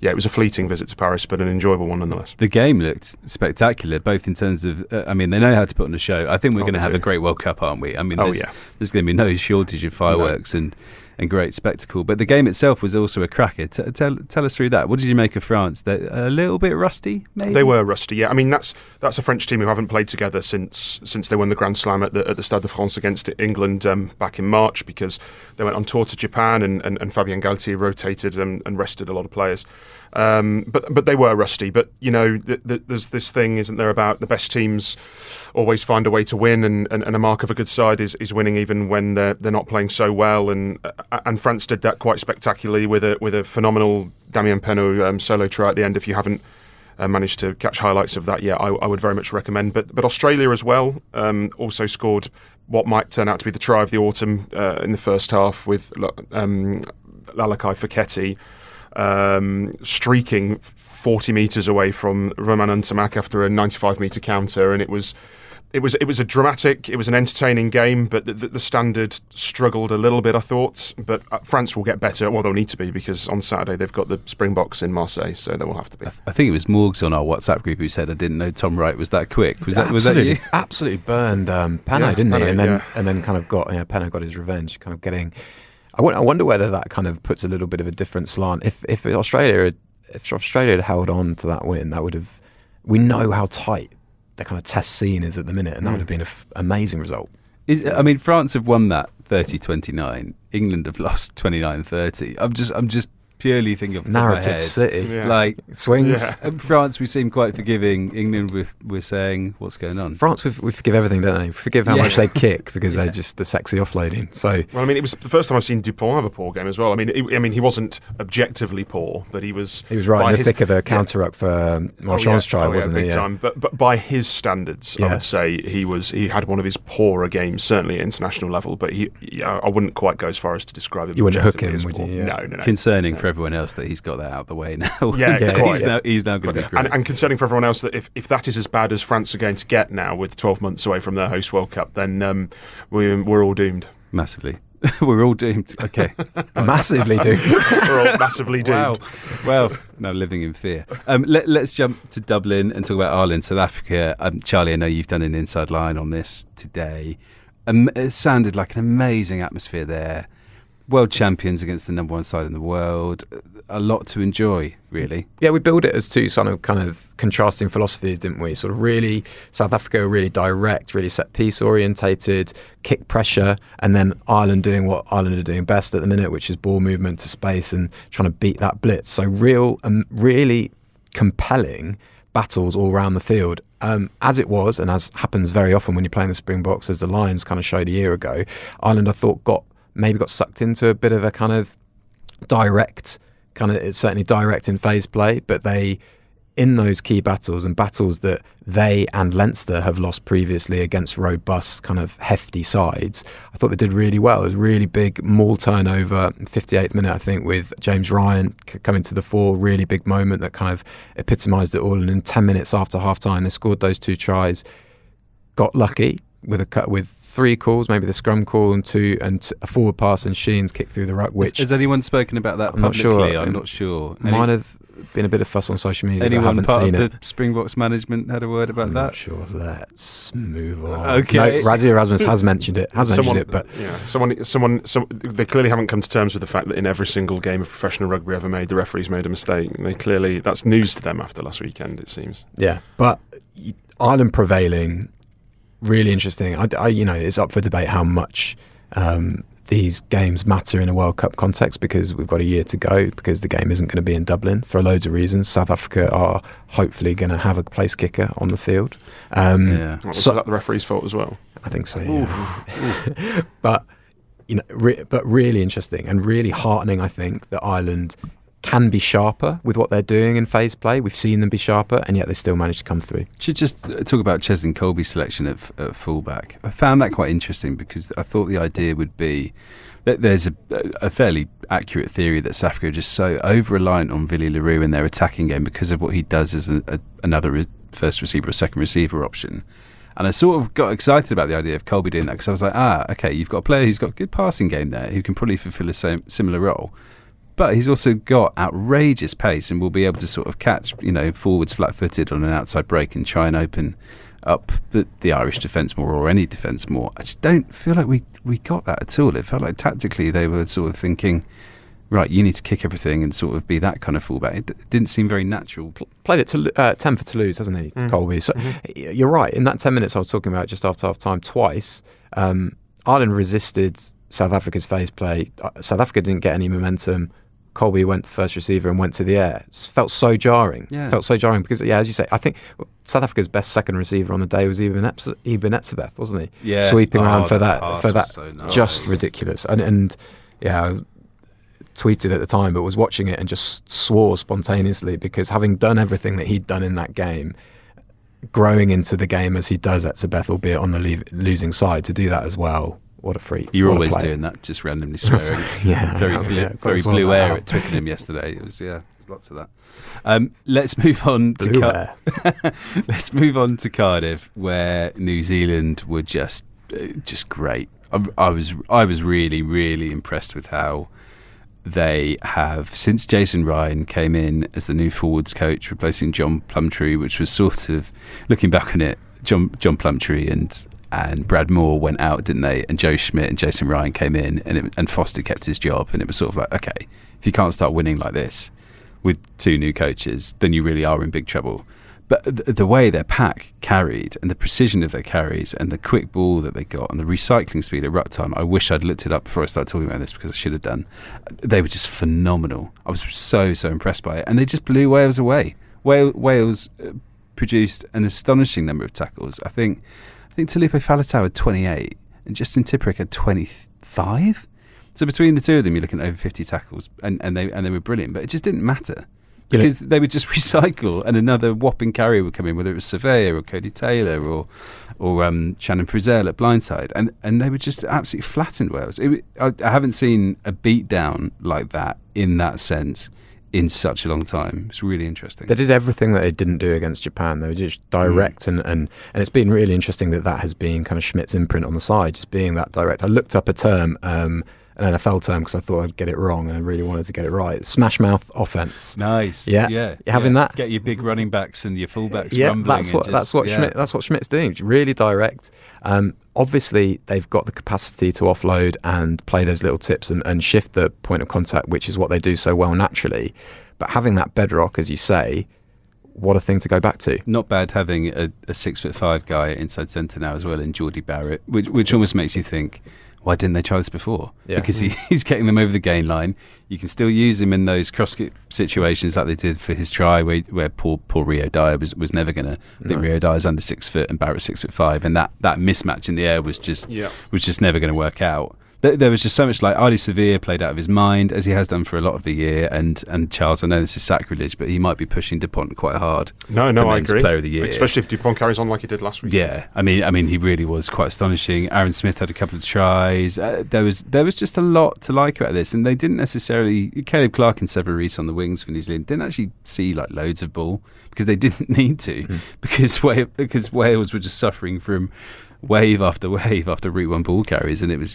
it was a fleeting visit to Paris, but an enjoyable one nonetheless. The game looked spectacular, both in terms of, they know how to put on a show. I think we're going to have a great World Cup, aren't we? I mean, there's going to be no shortage of fireworks and great spectacle. But the game itself was also a cracker. Tell us through that. What did you make of France? They're a little bit rusty, maybe? They were rusty, yeah. I mean, that's a French team who haven't played together since they won the Grand Slam at the Stade de France against England back in March, because they went on tour to Japan and Fabien Galtier rotated and rested a lot of players. But they were rusty. But, there's this thing, isn't there, about the best teams always find a way to win, and a mark of a good side is winning even when they're not playing so well. And France did that quite spectacularly with a phenomenal Damien Penaud solo try at the end. If you haven't managed to catch highlights of that yet, I would very much recommend. But Australia as well also scored what might turn out to be the try of the autumn in the first half with Lalakai Fekete streaking 40 metres away from Romain Ntamak after a 95-metre counter, and it was a dramatic, it was an entertaining game, but the standard struggled a little bit, I thought. But France will get better. Well, they'll need to be, because on Saturday they've got the Springboks in Marseille, so they will have to be. I think it was Morgs on our WhatsApp group who said, I didn't know Tom Wright was that quick. Was that you? Absolutely burned Penaud, didn't he? And then kind of Penaud got his revenge, kind of getting... I wonder whether that kind of puts a little bit of a different slant. If Australia had held on to that win, that would have... We know how tight the kind of test scene is at the minute, and that would have been an amazing result. France have won that 30-29. England have lost 29-30. I'm just purely thinking of the top of my head. City, like swings. Yeah. France, we seem quite forgiving. England, we're saying, what's going on? France, we forgive everything, don't they? We forgive how much they kick because they're just the sexy offloading. So, well, it was the first time I've seen Dupont have a poor game as well. He wasn't objectively poor, but he was right in the thick of the counter-ruck for Marchand's try, wasn't he? Big time. But by his standards, I would say he had one of his poorer games, certainly at international level. But I wouldn't quite go as far as to describe him. You wouldn't hook him, as would poor. you? Yeah. No. Concerning for everyone else that he's got that out of the way now. He's now going to be great. And concerning for everyone else that if that is as bad as France are going to get now, with 12 months away from their host World Cup, then we're all doomed. Massively. We're all doomed. Okay. Massively doomed. We're all massively doomed. Well, now living in fear. Let's jump to Dublin and talk about Ireland, South Africa. Charlie, I know you've done an inside line on this today. It sounded like an amazing atmosphere there. World champions against the number one side in the world. A lot to enjoy, really. Yeah, we build it as two kind of contrasting philosophies, didn't we? Sort of really, South Africa really direct, really set piece orientated, kick pressure, and then Ireland doing what Ireland are doing best at the minute, which is ball movement to space and trying to beat that blitz. So really compelling battles all around the field. As it was, and as happens very often when you're playing the Springboks, as the Lions kind of showed a year ago, Ireland, I thought, got sucked into a bit of a kind of direct, it's certainly direct in phase play, but they, in those key battles and battles that they and Leinster have lost previously against robust, kind of hefty sides, I thought they did really well. It was a really big maul turnover, 58th minute, I think, with James Ryan coming to the fore, really big moment that kind of epitomised it all. And in 10 minutes after half-time, they scored those two tries, got lucky with 3 calls, maybe the scrum call and a forward pass and Sheen's kick through the ruck. Which has anyone spoken about that publicly? I'm not sure. Might have been a bit of fuss on social media. Anyone but I haven't part seen of the Springboks management had a word about that? Not sure. Let's move on. Okay. No, Razzie Erasmus has mentioned it. But someone. They clearly haven't come to terms with the fact that in every single game of professional rugby ever made, the referees made a mistake. That's news to them after last weekend, it seems. Yeah, but Ireland prevailing. Really interesting. It's up for debate how much these games matter in a World Cup context, because we've got a year to go, because the game isn't going to be in Dublin for loads of reasons. South Africa are hopefully going to have a place kicker on the field. Was that the referee's fault as well? I think so, yeah. But really interesting and really heartening, I think, that Ireland can be sharper with what they're doing in phase play. We've seen them be sharper, and yet they still manage to come through. Should just talk about Cheslin Colby's selection at fullback. I found that quite interesting because I thought the idea would be that there's a fairly accurate theory that South Africa are just so over-reliant on Willie Leroux in their attacking game because of what he does as another first receiver or second receiver option. And I sort of got excited about the idea of Colby doing that because I was like, okay, you've got a player who's got a good passing game there who can probably fulfill a similar role. But he's also got outrageous pace and will be able to sort of catch, forwards flat-footed on an outside break and try and open up the Irish defence more, or any defence more. I just don't feel like we got that at all. It felt like tactically they were sort of thinking, right, you need to kick everything and sort of be that kind of fullback. It didn't seem very natural. Played it 10 for Toulouse, hasn't he, Colby? So you're right. In that 10 minutes I was talking about just after half-time twice, Ireland resisted South Africa's phase play. South Africa didn't get any momentum. Colby went to first receiver and went to the air. It felt so jarring. Yeah. Felt so jarring because, as you say, I think South Africa's best second receiver on the day was Eben Etzebeth, wasn't he? Yeah. Sweeping around for that, so nice. Just ridiculous. And I tweeted at the time, but was watching it and just swore spontaneously because having done everything that he'd done in that game, growing into the game as he does Etzebeth, albeit on the losing side, to do that as well. What a freak. You're always doing that, just randomly swearing. Very blue air at Twickenham yesterday. It was, lots of that. Let's move on to let's move on to Cardiff, where New Zealand were just great. I was really, really impressed with how they have, since Jason Ryan came in as the new forwards coach, replacing John Plumtree, which was sort of, looking back on it, John Plumtree and Brad Moore went out, didn't they? And Joe Schmidt and Jason Ryan came in, and Foster kept his job. And it was sort of like, okay, if you can't start winning like this with two new coaches, then you really are in big trouble. But the way their pack carried, and the precision of their carries, and the quick ball that they got, and the recycling speed at ruck time, I wish I'd looked it up before I started talking about this because I should have done. They were just phenomenal. I was so impressed by it. And they just blew Wales away. Wales produced an astonishing number of tackles. I think Talupe Faletau had 28 and Justin Tipuric had 25. So between the two of them, you're looking at over 50 tackles, and they were brilliant. But it just didn't matter because they would just recycle, and another whopping carrier would come in, whether it was Surveyor or Cody Taylor or Shannon Frizzell at blindside, and they were just absolutely flattened Wales. I haven't seen a beatdown like that in that sense in such a long time. It's really interesting. They did everything that they didn't do against Japan. They were just direct, and it's been really interesting that has been kind of Schmidt's imprint on the side, just being that direct. I looked up a term, an NFL term, because I thought I'd get it wrong, and I really wanted to get it right. Smash mouth offense. Nice. Yeah. You're having that. Get your big running backs and your fullbacks rumbling. That's what Schmidt's doing. It's really direct. Obviously, they've got the capacity to offload and play those little tips and shift the point of contact, which is what they do so well naturally. But having that bedrock, as you say, what a thing to go back to. Not bad having a 6'5" guy inside centre now as well in Geordie Barrett, which almost makes you think, why didn't they try this before? Yeah. Because he's getting them over the gain line. You can still use him in those cross-kick situations like they did for his try where poor Rio Dyer was never going to... I think Rio Dyer's under 6 foot and Barrett's 6'5", and that mismatch in the air was just never going to work out. There was just so much, like Adi Sevilla played out of his mind, as he has done for a lot of the year, and Charles, I know this is sacrilege, but he might be pushing Dupont quite hard. No, I agree. Player of the year. Especially if Dupont carries on like he did last week. Yeah, I mean, he really was quite astonishing. Aaron Smith had a couple of tries. There was just a lot to like about this, and they didn't necessarily... Caleb Clark and Sever Reece on the wings for New Zealand didn't actually see like loads of ball because they didn't need to, because Wales were just suffering from wave after Route 1 ball carries, and it was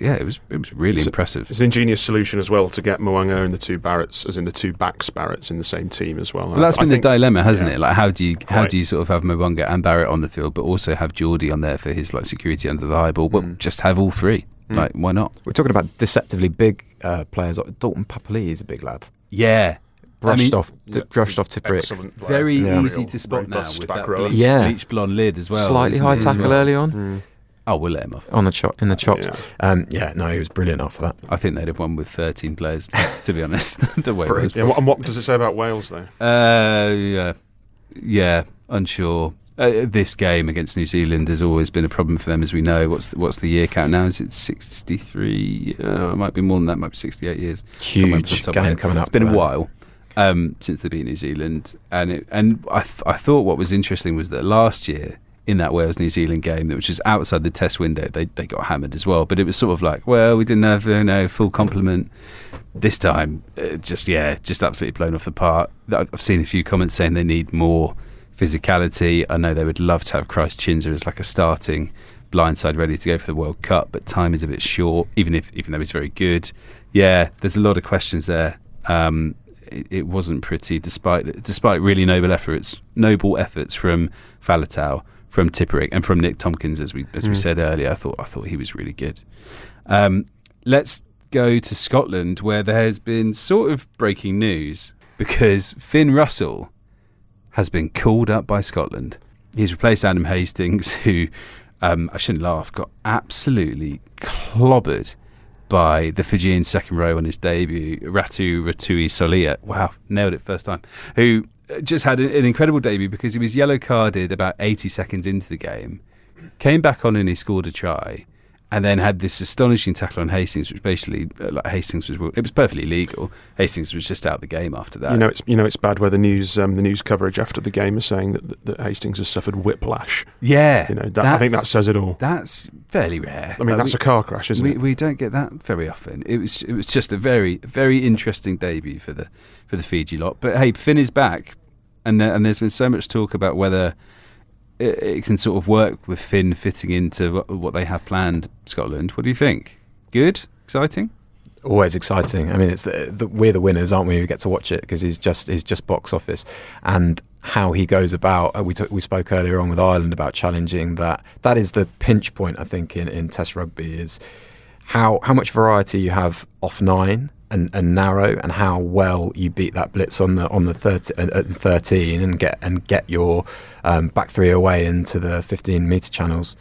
really impressive. It's an ingenious solution as well to get Moanga and the two Barretts, as in the two backs Barretts, in the same team as well. Well, that's been the dilemma, hasn't it? Like, how do you sort of have Moanga and Barrett on the field, but also have Geordie on there for his like security under the high ball? Well, just have all three. Like, why not? We're talking about deceptively big players. Dalton Papali'i is a big lad. Yeah. Brushed off Tipuric. Very easy to spot now with that bleach blonde lid as well. Slightly high tackle early on. Oh, we'll let him off. In the chops. He was brilliant after that. I think they'd have won with 13 players, to be honest. The way and what does it say about Wales, though? Unsure. This game against New Zealand has always been a problem for them, as we know. What's the year count now? Is it 63? It might be more than that. It might be 68 years. Huge game coming up. It's been a while. since they beat New Zealand. And I thought what was interesting was that last year in that Wales-New Zealand game, which was outside the test window, they got hammered as well. But it was sort of like, well, we didn't have full complement. This time, just absolutely blown off the park. I've seen a few comments saying they need more physicality. I know they would love to have Christ Chinzer as like a starting blindside ready to go for the World Cup, but time is a bit short, even though he's very good. Yeah, there's a lot of questions there. It wasn't pretty, despite really noble efforts from Faletau, from Tipperick, and from Nick Tompkins, as we said earlier. I thought he was really good. Let's go to Scotland, where there has been sort of breaking news because Finn Russell has been called up by Scotland. He's replaced Adam Hastings, who, I shouldn't laugh, got absolutely clobbered by the Fijian second row on his debut, Ratu Ratui-Solia. Wow, nailed it first time. Who just had an incredible debut because he was yellow carded about 80 seconds into the game, came back on and he scored a try, and then had this astonishing tackle on Hastings, which basically, it was perfectly legal. Hastings was just out the game after that. It's bad where the news coverage after the game is saying that Hastings has suffered whiplash. Yeah, I think that says it all. That's fairly rare. I mean, that's a car crash, isn't it? We don't get that very often. It was just a very, very interesting debut for the Fiji lot. But hey, Finn is back, and there's been so much talk about whether it can sort of work with Finn fitting into what they have planned, Scotland. What do you think? Good? Exciting? Always exciting. I mean, it's we're the winners, aren't we? We get to watch it because he's just box office, and how he goes about. We spoke earlier on with Ireland about challenging that. That is the pinch point, I think, in Test rugby, is how much variety you have off 9 and narrow, and how well you beat that blitz on the 13 and get your back three away into the 15-metre channels.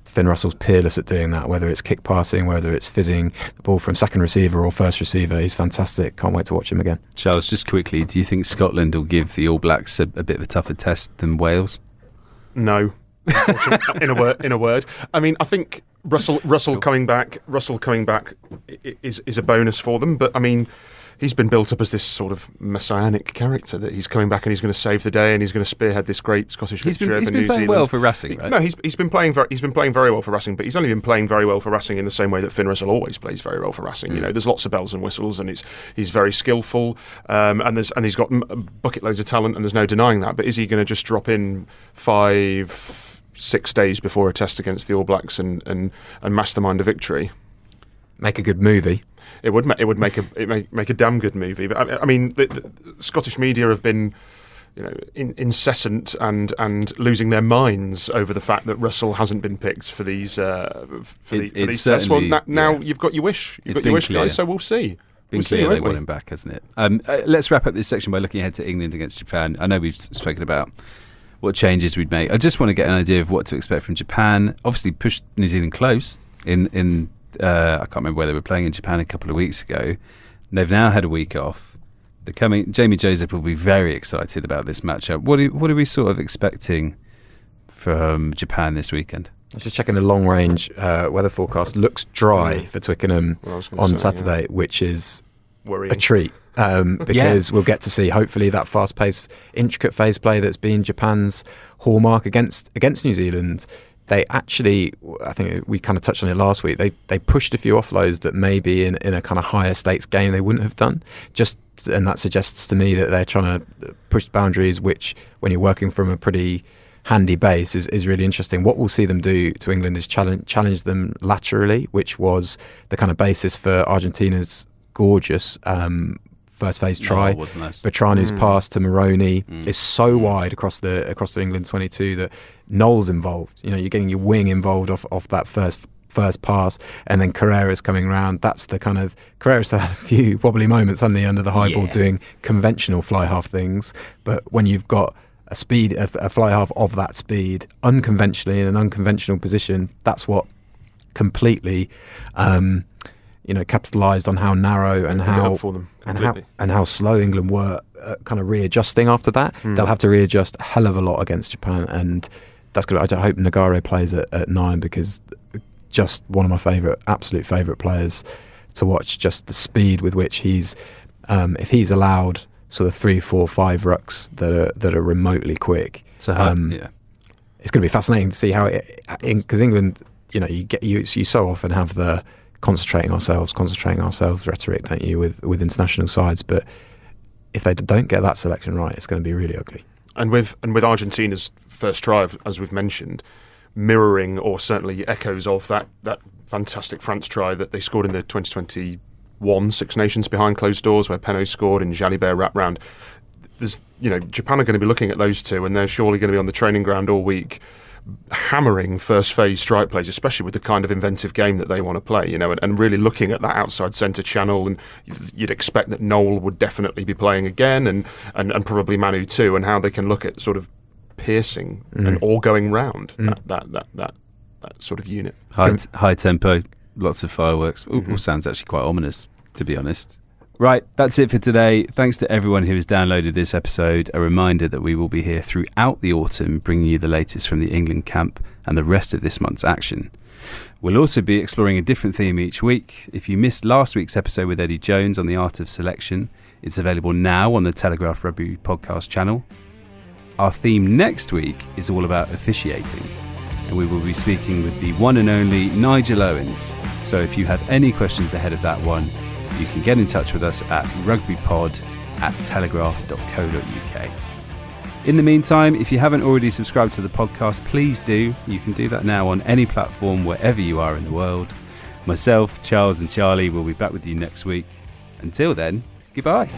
Finn Russell's peerless at doing that, whether it's kick passing, whether it's fizzing the ball from second receiver or first receiver. He's fantastic. Can't wait to watch him again. Charles, just quickly, do you think Scotland will give the All Blacks a bit of a tougher test than Wales? No. in a word. I mean, I think Russell coming back is a bonus for them, but I mean, he's been built up as this sort of messianic character that he's coming back and he's going to save the day and he's going to spearhead this great Scottish victory over New Zealand. He's been playing well for Racing, right? No, he's been playing very well for Racing, but he's only been playing very well for Racing in the same way that Finn Russell always plays very well for Racing. You know, there's lots of bells and whistles, and he's very skillful, and he's got bucket loads of talent, and there's no denying that. But is he going to just drop in 5-6 days before a test against the All Blacks and mastermind a victory? Make a good movie. It would make a damn good movie. But I mean, the Scottish media have been, incessant and losing their minds over the fact that Russell hasn't been picked for these these tests. Well, now you've got your wish. You've got your wish, guys. So we'll see. Been clear they want him back, hasn't it? Let's wrap up this section by looking ahead to England against Japan. I know we've spoken about what changes we'd make. I just want to get an idea of what to expect from Japan. Obviously, pushed New Zealand close in. I can't remember where they were playing in Japan a couple of weeks ago. They've now had a week off. Jamie Joseph will be very excited about this matchup. What are we sort of expecting from Japan this weekend? I was just checking the long-range weather forecast. Looks dry for Twickenham on Saturday, which is worrying. A treat because we'll get to see, hopefully, that fast-paced, intricate phase play that's been Japan's hallmark against New Zealand. They actually, I think we kind of touched on it last week, they pushed a few offloads that maybe in a kind of higher stakes game they wouldn't have done. And that suggests to me that they're trying to push boundaries, which when you're working from a pretty handy base is really interesting. What we'll see them do to England is challenge them laterally, which was the kind of basis for Argentina's gorgeous first phase try. Nice. Bertranu's pass to Moroni is so wide across the England 22 that Noel's involved. You're getting your wing involved off that first pass, and then Carrera's coming around. That's the kind of Carrera's had a few wobbly moments under the high ball doing conventional fly half things, but when you've got a fly half of that speed unconventionally in an unconventional position, that's what completely capitalised on how narrow and how slow England were kind of readjusting after that. They'll have to readjust a hell of a lot against Japan, and that's good. I hope Nagare plays at 9, because just one of my absolute favourite players to watch. Just the speed with which he's, if he's allowed sort of 3, 4, 5 rucks that are remotely quick. So it's going to be fascinating to see how because England, you so often have the concentrating ourselves rhetoric, don't you, with international sides, but if they don't get that selection right, it's going to be really ugly. And with Argentina's first try, as we've mentioned, mirroring or certainly echoes of that fantastic France try that they scored in the 2021 Six Nations behind closed doors, where Penaud scored in Jalibert wrap round. There's, Japan are going to be looking at those two, and they're surely going to be on the training ground all week, hammering first phase strike plays, especially with the kind of inventive game that they want to play, and really looking at that outside centre channel. And you'd expect that Noel would definitely be playing again, and probably Manu too, and how they can look at sort of piercing and all going round that sort of unit. High tempo, lots of fireworks. All sounds actually quite ominous, to be honest. Right, that's it for today. Thanks to everyone who has downloaded this episode. A reminder that we will be here throughout the autumn, bringing you the latest from the England camp and the rest of this month's action. We'll also be exploring a different theme each week. If you missed last week's episode with Eddie Jones on the art of selection, it's available now on the Telegraph Rugby Podcast channel. Our theme next week is all about officiating, and we will be speaking with the one and only Nigel Owens. So if you have any questions ahead of that one, you can get in touch with us at rugbypod@telegraph.co.uk. In the meantime, if you haven't already subscribed to the podcast, please do. You can do that now on any platform wherever you are in the world. Myself, Charles and Charlie will be back with you next week. Until then, goodbye.